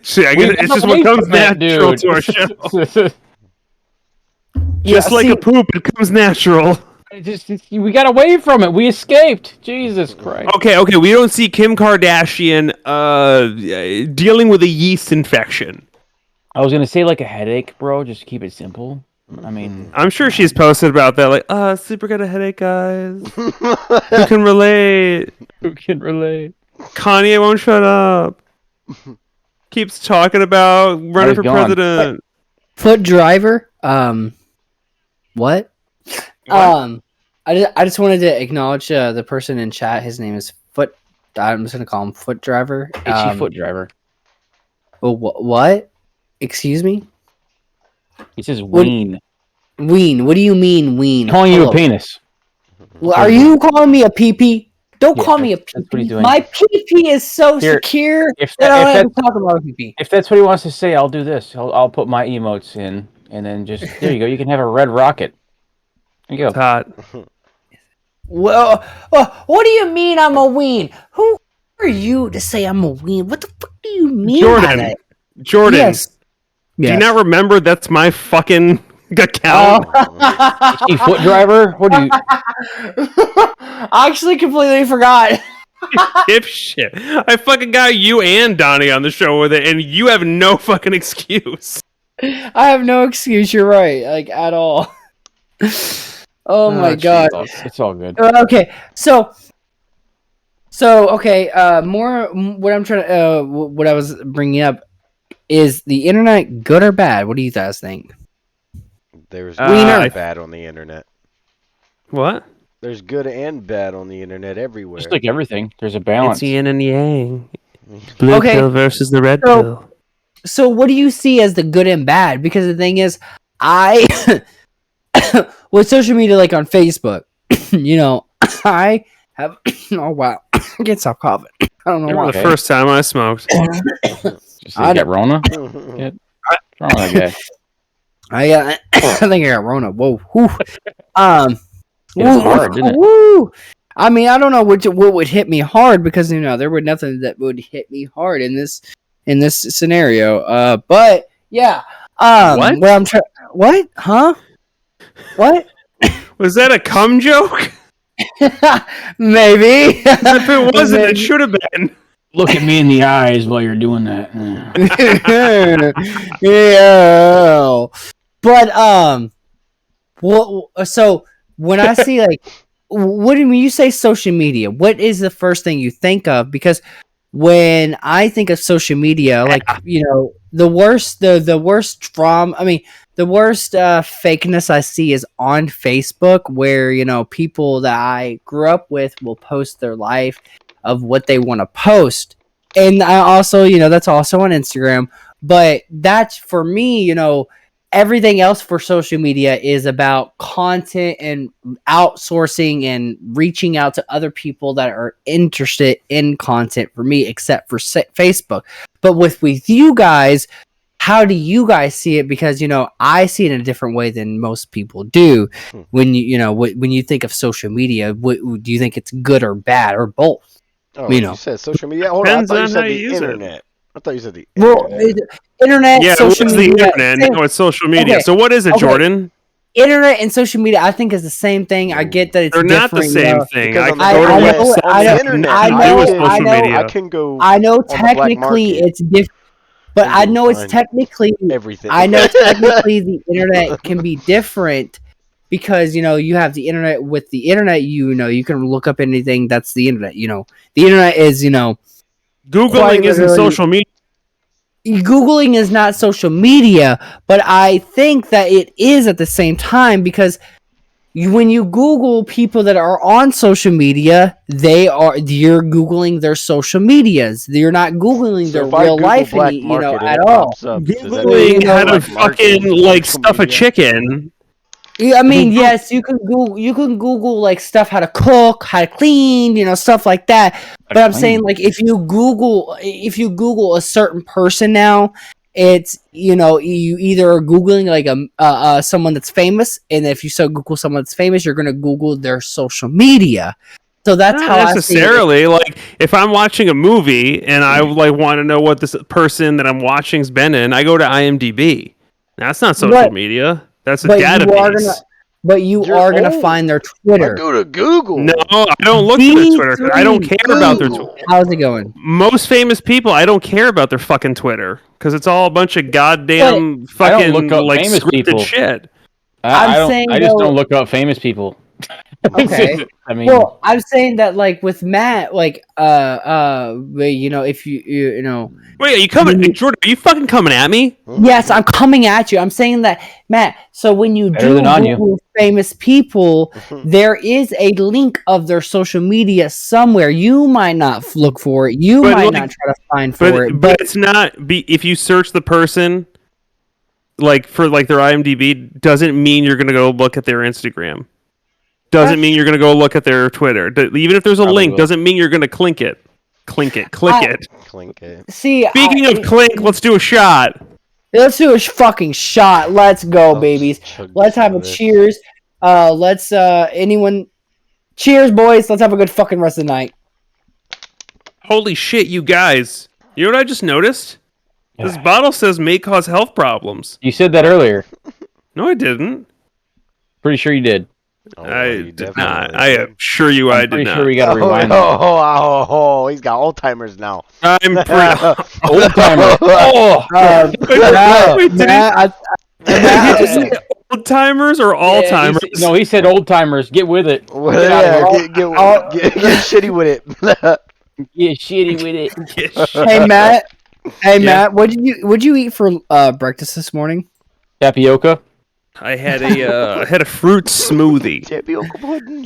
Shit, I We guess it's got just away what comes from that, natural dude. to our show. Yeah, Just like see- a poop, it comes natural. We got away from it. We escaped. Jesus Christ. Okay, we don't see Kim Kardashian dealing with a yeast infection. I was gonna say like a headache, bro. Just to keep it simple. I mean, I'm sure she's posted about that, like, super got a headache, guys. Who can relate? who can relate? Kanye won't shut up. Keeps talking about running he's for gone. president. Foot driver. What? What? I just wanted to acknowledge the person in chat. His name is Foot. I'm just gonna call him Foot Driver. Itchy foot driver. Well, what? Excuse me. He says What- ween. Ween. What do you mean, ween? Calling you a Hello. penis. Well, are you calling me a PP? Don't Yeah, call me a PP. that's what he's doing. My PP is so Here, secure If that I that, don't have to talk about a PP. if that's what he wants to say, I'll do this. I'll put my emotes in, and then just there you go. You can have a red rocket. There you It's go. hot. Well, what do you mean I'm a ween? Who are you to say I'm a ween? What the fuck do you mean by Jordan. that? Jordan, Yes. do you not remember that's my fucking account? Itchy foot driver. What do you? I actually completely forgot. If shit. I fucking got you and Donnie on the show with it, and you have no fucking excuse. I have no excuse. You're right, like at all. Oh my god. It's all good. Okay, so okay. More what I'm trying to what I was bringing up is the internet good or bad? What do you guys think? There's Uh, good I- and bad on the internet. What? There's good and bad on the internet everywhere. Just like everything, there's a balance. It's yin and yang. Blue Okay. pill versus the red So- pill. So what do you see as the good and bad? Because the thing is, I with social media, like on Facebook, you know, I have oh wow, I can't stop coughing. I don't know Remember why. the first time I smoked? Just say, get Rona. What's wrong with that guy? I think I got Rona. Whoa, whoo. It was hard, didn't it? Woo. I mean, I don't know what would hit me hard because there would nothing that would hit me hard in this scenario. But yeah. What? Well, I'm trying. What? Huh? What? Was that a cum joke? Maybe. If it wasn't, Maybe. it should have been. Look at me in the eyes while you're doing that. Yeah. But well, so when I see like, what do you mean you say social media? What is the first thing you think of? Because when I think of social media, like the worst, the worst drama. I mean, the worst fakeness I see is on Facebook, where people that I grew up with will post their life of what they want to post, and I also, that's also on Instagram. But that's for me, everything else for social media is about content and outsourcing and reaching out to other people that are interested in content for me, except for Facebook. But with you guys, how do you guys see it? Because I see it in a different way than most people do. When when you think of social media, do you think it's good or bad or both? Oh, you said social media. Hold on, I Depends thought you on said how the you use it. internet. I thought you said the Well, internet. internet, Yeah, it social was media. the internet. No, it's social media. Okay. So what is it, Okay. Jordan? Internet and social media, I think, is the same thing. I get that it's They're not the different, same thing. Because on the I go to know- websites I know- that internet, I can know- do with I social know- media. I can go I know the black technically market it's different, but and I go know it's find technically. everything. I know technically the internet can be different because you have the internet. With the internet, you can look up anything. That's the internet. The internet is Googling quite isn't literally- social media. Googling is not social media, but I think that it is at the same time because when you Google people that are on social media, you're Googling their social medias. You're not Googling So their if I real Google life black market and at it all. pops up, does that mean Googling how black to market fucking is like social stuff a media? chicken. Yeah, I mean, yes, you can Google like stuff, how to cook, how to clean, stuff like that. But I'm saying, like, if you Google a certain person now, it's you either are Googling like someone that's famous, and if you Google someone that's famous, you're gonna Google their social media. So that's Not how I see it. necessarily. Like, if I'm watching a movie and I like want to know what this person that I'm watching's been in, I go to IMDb. That's not social Right. media. That's a But database. you You're are gonna old. find their I Twitter. go to Google. No, I don't look at their Twitter 'cause I don't care about their Google. Twitter. How's it going? Most famous people, I don't care about their fucking Twitter because it's all a bunch of goddamn I don't fucking look up like famous scripted people. shit. I'm saying, I just though- don't look up famous people. Okay. I mean, Well, I'm saying that like with Matt, like if you Wait, are you coming, Jordan? Are you fucking coming at me? yes, I'm coming at you. I'm saying that, Matt. So when you Better do than on you. Google famous people, there is a link of their social media somewhere. You might not look for it. You But, might like- not try to find for it. But it's not. If you search the person, like for like their IMDb, doesn't mean you're gonna go look at their Instagram. Doesn't mean you're gonna go look at their Twitter. Even if there's a Probably link, will. doesn't mean you're gonna click it. Click it. Clink it. See, Speaking of clink, let's do a shot. let's do a fucking shot. Let's go, I'll babies. chug Let's have some a of this. cheers. Let's anyone. Cheers, boys. Let's have a good fucking rest of the night. Holy shit, you guys! You know what I just noticed? This bottle says may cause health problems. you said that earlier. No, I didn't. Pretty sure you did. Oh, I you did definitely not. I am sure you. I I'm did pretty not. sure we got to rewind. that. He's got Alzheimer's now. I'm pretty. Old timer. Oh, Wait, did Matt, Did you say old timers or all yeah, timers? no, he said old timers. Get with it. Well, Get out of get shitty with it. Get shitty with it. hey Matt. Hey Yeah. Matt, what'd you eat for breakfast this morning? Tapioca. I had a fruit smoothie. Tapioca pudding.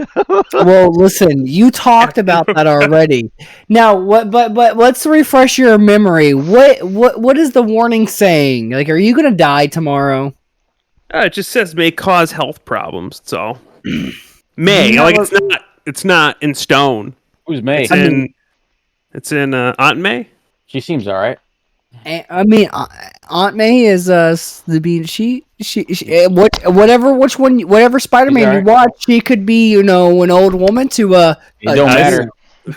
Well, listen, you talked about that already. Now, what? But let's refresh your memory. What is the warning saying? Like, are you gonna die tomorrow? It just says may cause health problems. That's all. May You know like what- it's not in stone. Who's May? It's in Aunt May. She seems all right. I mean, Aunt May is the bean sheet. whatever Spider-Man you alright. watch, she could be, an old woman to It don't I- matter.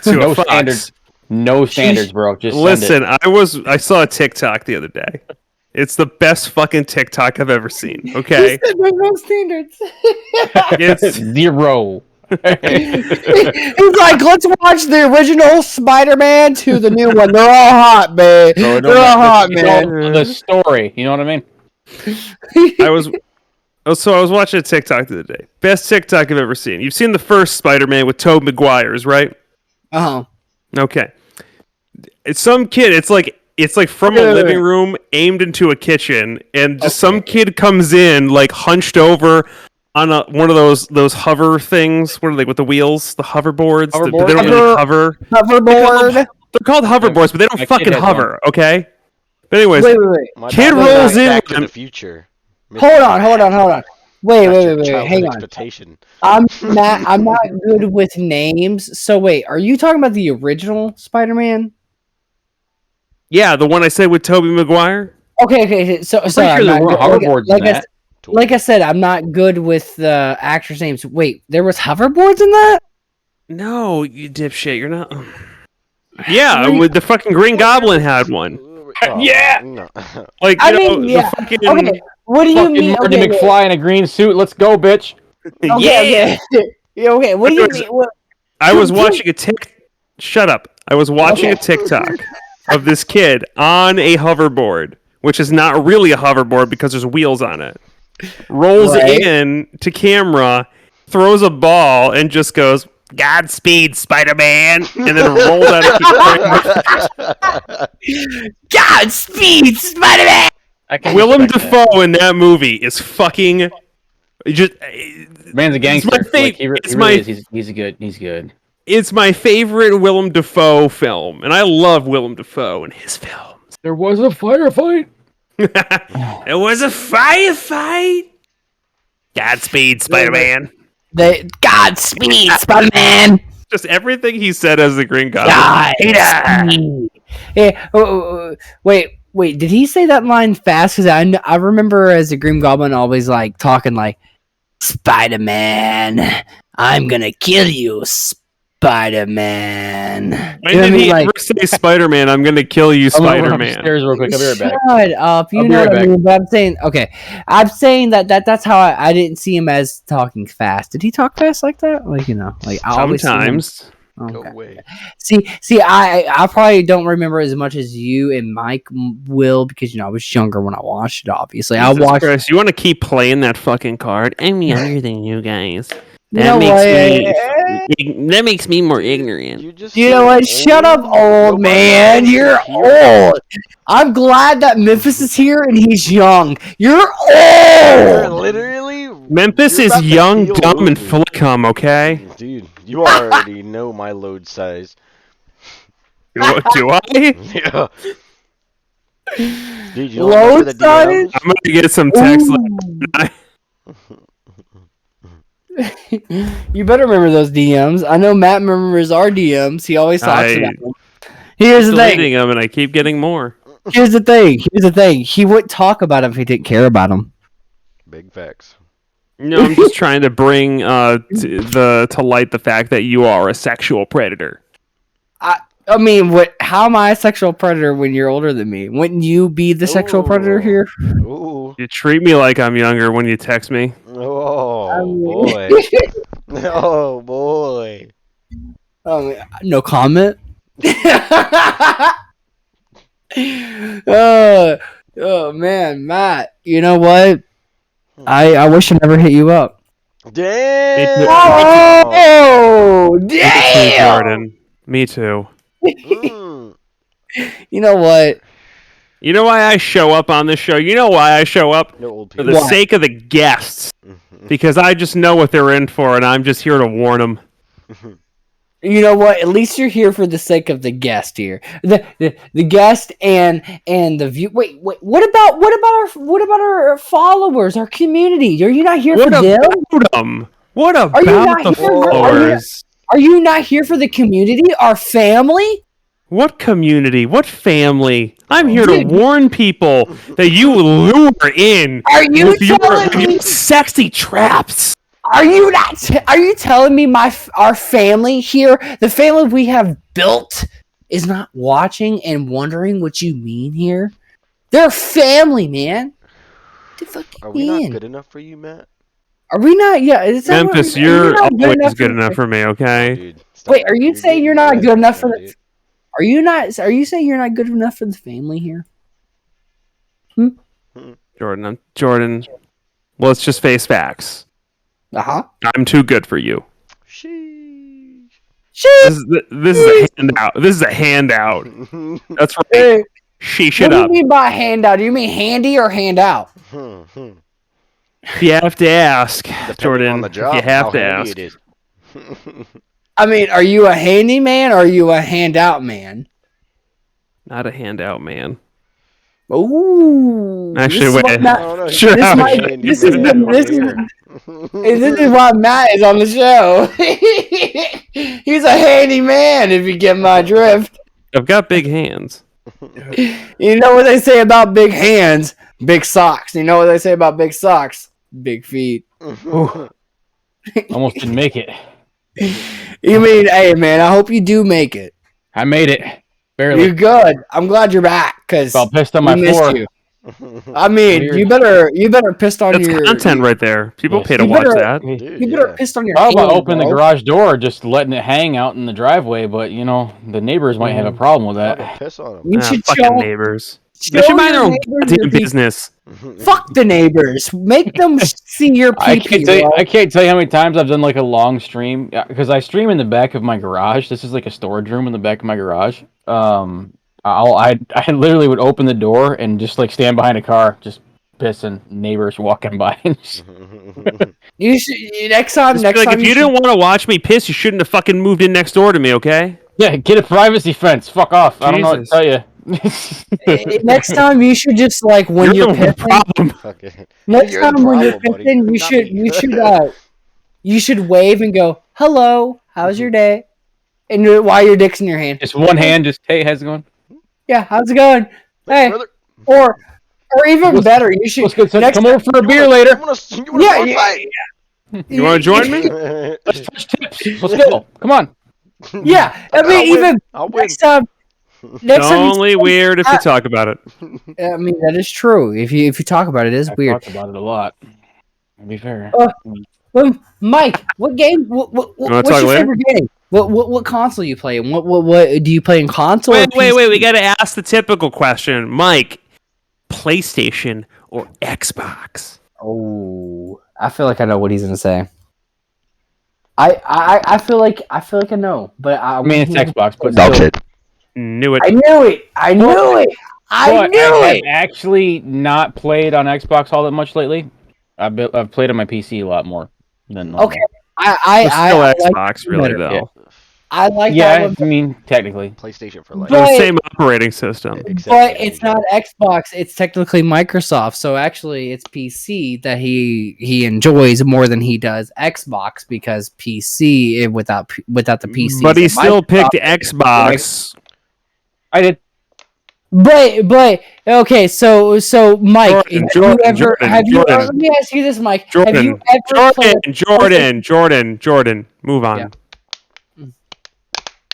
To No a fox. standards. No standards, bro. Just send Listen, it. I saw a TikTok the other day. It's the best fucking TikTok I've ever seen. Okay, There's no standards. it's 0. He's like, let's watch the original Spider-Man to the new one. They're all hot, man. Bro, it don't They're all hot, matter. It's man. all the story. You know what I mean? I was watching a TikTok the other day. Best TikTok I've ever seen. You've seen the first Spider-Man with Tobey Maguire's, right? Uh-huh. Okay. It's some kid. It's like from a living room aimed into a kitchen, and just some kid comes in like hunched over on one of those hover things. What are they with the wheels? The hoverboards. Hoverboard? They don't really hover. Hoverboard. They're called hoverboards, but they don't My kid fucking has hover. Okay. But anyways, Wait. My Kid dad rolls was in Back with to him. the Future. Hold on. Wait. Childhood Hang on. expectation. I'm not good with names. So wait, are you talking about the original Spider-Man? yeah, the one I said with Tobey Maguire. Okay. So pretty sorry, sure I'm there not were good- hoverboards in like I that. Like I said, I'm not good with the actors' names. Wait, there was hoverboards in that? No, you dipshit. You're not. Yeah, with the fucking Green Goblin had one. Yeah! No. Like, I you know, mean, yeah. the fucking. Okay, what do you Fucking mean? Marty Okay, McFly in a green suit. Let's go, bitch. Yeah. okay. Yeah, okay, what do you Anyways, mean? What? I was watching a Shut up. I was watching a TikTok of this kid on a hoverboard, which is not really a hoverboard because there's wheels on it. Rolls Right. in to camera, throws a ball, and just goes, "Godspeed, Spider-Man," and then rolls out of Godspeed, Spider-Man! I can Willem respect that. Dafoe in that movie is fucking just. Man's a gangster. It's my Like, he it's really my- is. He's good. He's good. It's my favorite Willem Dafoe film, and I love Willem Dafoe and his films. There was a firefight. It was a firefight. Godspeed, Spider-Man. Godspeed, Spider-Man! Just everything he said as the Green Goblin. Godspeed! Yeah, wait, did he say that line fast? Because I remember as the Green Goblin always like talking like, Spider-Man, I'm gonna kill you, Spider-Man. When You know what I did mean? he Like, ever say Spider-Man? I'm gonna kill you, I'm gonna run Spider-Man. upstairs real quick. I'll be right back. shut up. You I'll be know right what I back. mean? But I'm saying that's how I didn't see him as talking fast. Did he talk fast like that? Like, like I always see him- Sometimes. Go Okay. away. See, I probably don't remember as much as you and Mike will because I was younger when I watched it. Obviously, I Jesus watched. Christ, you want to keep playing that fucking card? I'm younger than you guys. You know That makes me more ignorant. You just You know said what? Shut up, old. old Nobody man. wants to You're hear old. I'm glad that Memphis is here and he's young. You're You're old. literally. Memphis You're is about to young, feel dumb, and moving. full of cum, okay? Dude, you already know my load size. Do I? Yeah. Dude, you don't Load remember the size? DMs? I'm gonna get some text. You better remember those DMs. I know Matt remembers our DMs. He always talks I- about them. Here's the thing. Deleting them, and I keep getting more. Here's the thing. He wouldn't talk about them if he didn't care about them. Big facts. No, I'm just trying to bring to light the fact that you are a sexual predator. I mean, how am I a sexual predator when you're older than me? Wouldn't you be the sexual predator Ooh. here? Ooh. You treat me like I'm younger when you text me. Oh, boy. Oh, boy. No comment. Oh man, Matt. You know what? I wish I never hit you up. Damn. Oh, Me too, damn! Jordan. Me too. Mm. You know what? You know why I show up on this show? You know why I show up? No old For people. the Why? sake of the guests. Because I just know what they're in for, and I'm just here to warn them. You know what? At least you're here for the sake of the guest here. The guest and the view. Wait. What about our followers, our community? Are you not here What for them? about them? What Are you about not the here? followers? Are you not here for the community, our family? What community? What family? I'm here to Dude. warn people that you lure in Are you with your telling me? sexy traps. Are you not? Are you telling me our family here, the family we have built, is not watching and wondering what you mean here? They're family, man. The fuck you Are we not mean? good enough for you, Matt? Are we not? Yeah, is that what- Memphis, are you you're not always good enough for me, okay? Dude, stop Wait, it. are you saying getting you're not red good enough right for now, the? dude. Are you not? Are you saying you're not good enough for the family here? Jordan, let's just face facts. Uh-huh. I'm too good for you. Sheesh. This is a handout. This is a handout. That's right. Hey, Sheesh what it do you up. mean by handout? Do you mean handy or handout? If you have to ask, Depending Jordan, on the job, if you have how to handy ask. it is. I mean, are you a handy man or are you a handout man? Not a handout, man. Ooh. Actually, this is wait. what I Matt- don't know. Sure. This, This might, this is the this is why Matt is on the show. He's a handy man, if you get my drift. I've got big hands. You know what they say about big hands? Big socks. You know what they say about big socks? Big feet. Almost didn't make it. You mean, hey man, I hope you do make it. I made it. Barely. You're good. I'm glad you're back because Felt pissed on we my missed floor. you. I mean, Weird. you better pissed on That's your content right there. People Yes. pay to You watch better- that. Dude, You better yeah. pissed on your How hand, about opening the bro. garage door, just letting it hang out in the driveway? But you know, the neighbors might have a problem with Fucking that. piss on You should Fucking show, neighbors. They show should mind their your own neighbors your goddamn pee- business. him. Fuck the neighbors. Make them see your I pee can't, tell you, I can't tell you how many times I've done like a long stream because I stream in the back of my garage. This is like a storage room in the back of my garage. I literally would open the door and just like stand behind a car, just pissing. Neighbors walking by. You should next time. Just be Next like, time if you didn't want to watch me piss, you shouldn't have fucking moved in next door to me, okay? Yeah, get a privacy fence. Fuck off. I don't know what to Jesus. tell you. next time you should just like when you're the pissing. problem. Fucking- Next You're the time when you're problem, buddy. pissing, Not me. you should wave and go, "Hello, how's your day?" And while your dick's in your hand. Just one hand, just hey, how's it going? Yeah, how's it going? Hey, Hey, brother. or even Let's- better, you should Let's go. next Come over for a beer You later. wanna sword fight? You want to join me? Let's touch tips. Let's go. Come on. Yeah, I mean, I'll win. even I'll win. next time. It's Next time you only weird if you talk about it. I mean, that is true. If you talk about it, it is I weird. talked about it a lot. To be fair. Mike, what game? wanna What's talk your later? favorite game? What console you play? What do you play in console? or Wait. PC? We got to ask the typical question, Mike. PlayStation or Xbox? Oh, I feel like I know what he's gonna say. I feel like I know, but I mean, it's Xbox, but Dog still. shit. Knew it. I knew it. I knew it. I But knew I have it. actually not played on Xbox all that much lately. I've played on my PC a lot more than normal. Okay. I It's still like Xbox, really, better. though. I like that Yeah, one, I mean, technically. PlayStation for life. But- The same operating system. Except but for it's Ninja. not Xbox. It's technically Microsoft. So actually, it's PC that he enjoys more than he does Xbox because PC without the PC. But he is a still Microsoft. picked Xbox. I did. But okay, so Mike, Jordan, have you Jordan. let me ask you this, Mike. Have you Jordan, ever played, Jordan. Move on. Yeah.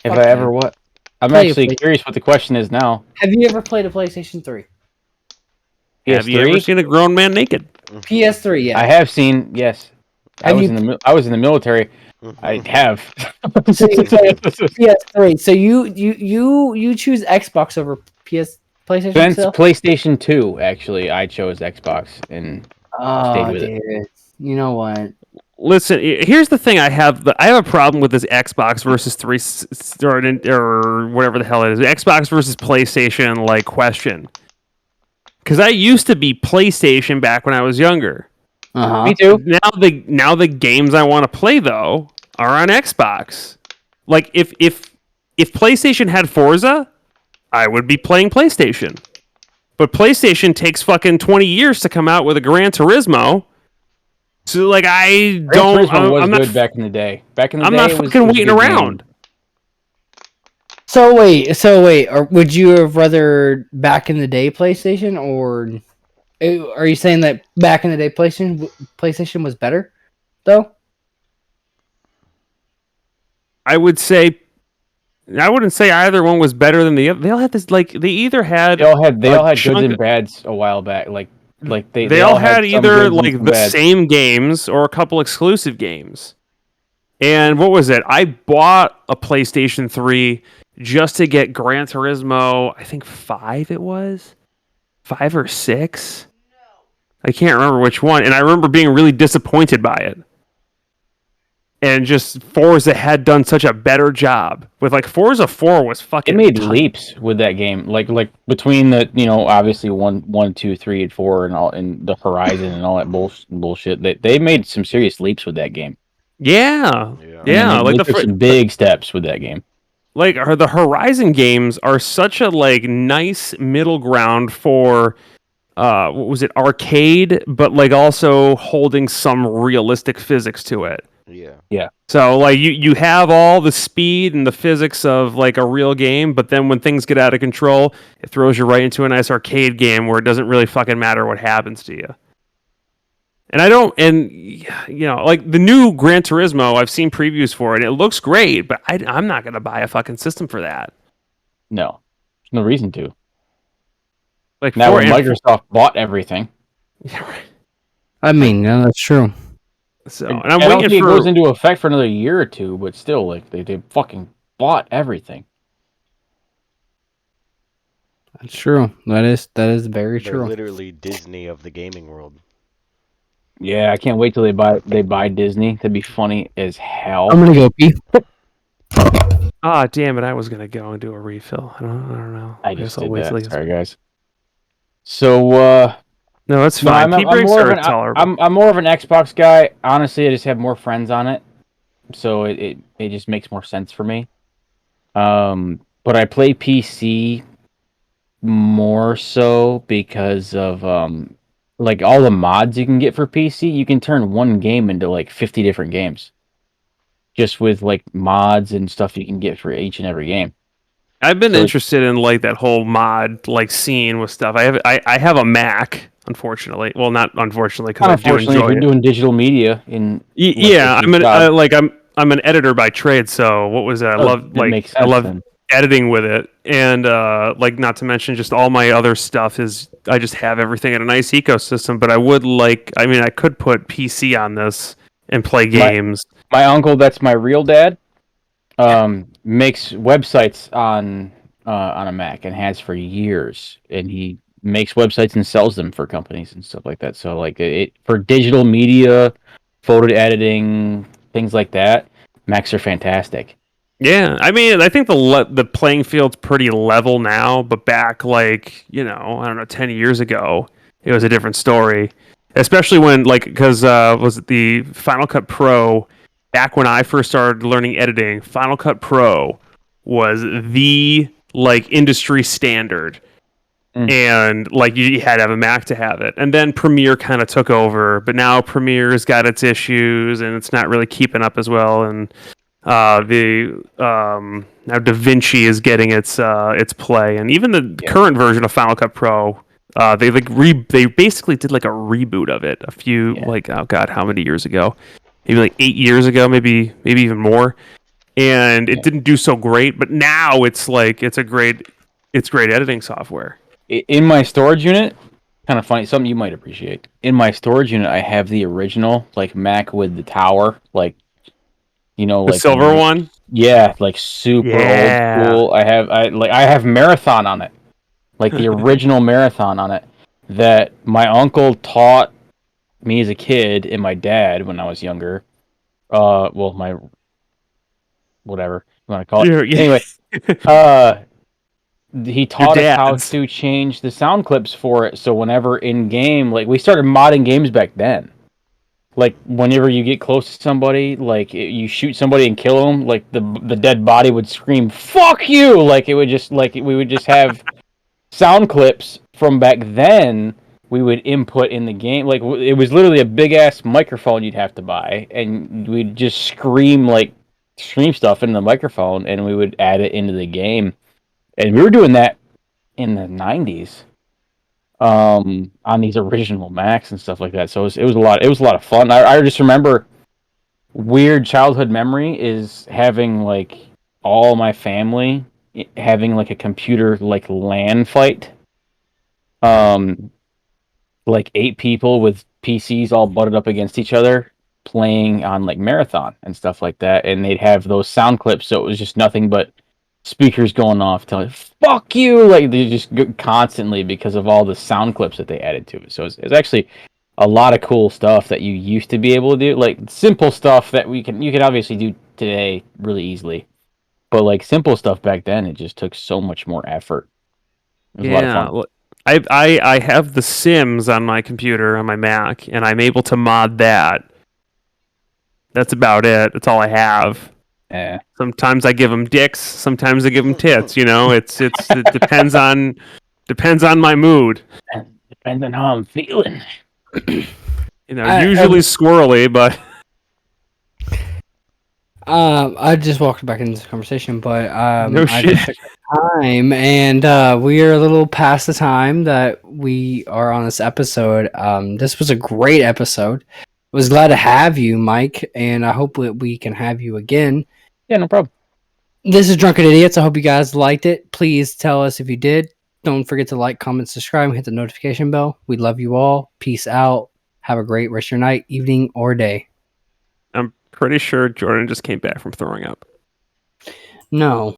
If Fuck I you. ever what? I'm Play a actually play- curious what the question is now. have you ever played a PlayStation 3? Have you ever PS3? seen a grown man naked? PS3, yeah. I have seen. Yes. I Have was you- I was in the military. I have. So you played PS3. So you choose Xbox over PlayStation Since still? PlayStation 2, actually, I chose Xbox, and Oh, stayed with it. dude. You know what? Listen, here's the thing. I have a problem with this Xbox versus or whatever the hell it is. Xbox versus PlayStation like question. Because I used to be PlayStation back when I was younger. Uh-huh. me too. Now the games I want to play though are on Xbox. Like if PlayStation had Forza, I would be playing PlayStation. But PlayStation takes fucking 20 years to come out with a Gran Turismo. So like I Gran don't Turismo was I'm not good back in the day. Back in the I'm day, not it was fucking a waiting good game. around. So wait, or would you have rather back in the day PlayStation, or are you saying that back in the day PlayStation was better, though? I would say I wouldn't say either one was better than the other. They all had this like they either had They all had a goods chunk- and bads a while back. Like they all had some either goods and like some the bads. same games or a couple exclusive games. And what was it? I bought a PlayStation 3 just to get Gran Turismo, I think 5 it was. 5 or 6. I can't remember which one. And I remember being really disappointed by it. And just Forza had done such a better job. With like Forza 4 was fucking It made tight. leaps with that game, like between the obviously one, 2, 3, and 4, and all, and the Horizon and all that bullshit. They made some serious leaps with that game. Yeah. Yeah. Yeah, they like took some big steps with that game. like the Horizon games are such a like nice middle ground for what was it, arcade, but like also holding some realistic physics to it. Yeah. So like you have all the speed and the physics of like a real game, but then when things get out of control, it throws you right into a nice arcade game where it doesn't really fucking matter what happens to you. And like the new Gran Turismo, I've seen previews for it. It looks great, but I'm not gonna buy a fucking system for that. No, there's no reason to. Like Now for when Microsoft bought everything, Yeah, right. I mean, no, that's true. So, and and I'm I don't waiting think for it goes into effect for another year or two, but still, like they fucking bought everything. That's true. That is very They're true. literally Disney of the gaming world. Yeah, I can't wait till they buy Disney. That'd be funny as hell. I'm gonna go pee. damn it! I was gonna go and do a refill. I don't know. I guess just I'll did wait till he that. gets- Sorry, guys. So, No, it's no, fine. I'm Pee breaks more of are an tolerable. I'm more of an Xbox guy. Honestly, I just have more friends on it, so it just makes more sense for me. But I play PC more so because of like all the mods you can get for PC. You can turn one game into like 50 different games, just with like mods and stuff you can get for each and every game. I've been so- interested in like that whole mod like scene with stuff. I have a Mac, unfortunately. Well, not unfortunately, because I do Unfortunately, if enjoy you're it. doing digital media Yeah, that's your job. I'm an editor by trade. So what was it? Oh, that makes I sense love then. editing with it, and like not to mention just all my other stuff is I just have everything in a nice ecosystem. But I could put PC on this and play games. My uncle, that's my real dad, makes websites on a Mac and has for years, and he makes websites and sells them for companies and stuff like that. So like it for digital media, photo editing, things like that, Macs are fantastic. Yeah, I mean, I think the playing field's pretty level now, but back like, I don't know, 10 years ago, it was a different story. Especially when because was it the Final Cut Pro back when I first started learning editing, Final Cut Pro was the like industry standard. And like you had to have a Mac to have it. And then Premiere kind of took over, but now Premiere's got its issues and it's not really keeping up as well, and now DaVinci is getting its play, and even the current version of Final Cut Pro, they basically did like a reboot of it a few oh god, how many years ago? Maybe like 8 years ago, maybe even more, and it didn't do so great. But now it's great editing software. In my storage unit, kind of funny, something you might appreciate. In my storage unit, I have the original like Mac with the tower, like The like silver one. Yeah, like super Yeah. old school. I have Marathon on it, like the original Marathon on it that my uncle taught me as a kid and my dad when I was younger. Well, my whatever you want to call it. Yeah. Anyway, he taught us how dad's. to change the sound clips for it. So whenever in game, like we started modding games back then. Like whenever you get close to somebody, like you shoot somebody and kill them, like the dead body would scream "fuck you!" Like it would just we would just have sound clips from back then. We would input in the game, like it was literally a big ass microphone you'd have to buy, and we'd just scream like stream stuff into the microphone, and we would add it into the game. And we were doing that in the 90s, on these original Macs and stuff like that. So it was a lot. It was a lot of fun. I just remember weird childhood memory is having like all my family having like a computer like LAN fight. Like 8 people with PCs all butted up against each other playing on like Marathon and stuff like that, and they'd have those sound clips, so it was just nothing but speakers going off telling "fuck you," like they just constantly because of all the sound clips that they added to it. So it's actually a lot of cool stuff that you used to be able to do, like simple stuff that you can obviously do today really easily, but like simple stuff back then, it just took so much more effort. It was a lot of fun. Well, I have The Sims on my computer on my Mac, and I'm able to mod that. That's about it. That's all I have. Yeah. Sometimes I give them dicks. Sometimes I give them tits. You know, it depends on my mood. Depends on how I'm feeling. You know, usually squirrely, but I just walked back into this conversation, but no shit. time, and we are a little past the time that we are on this episode. This was a great episode. I was glad to have you, Mike, and I hope that we can have you again. Yeah, no problem. This is Drunken Idiots. I hope you guys liked it. Please tell us if you did. Don't forget to like, comment, subscribe, and hit the notification bell. We love you all. Peace out. Have a great rest of your night, evening, or day. I'm pretty sure Jordan just came back from throwing up. No.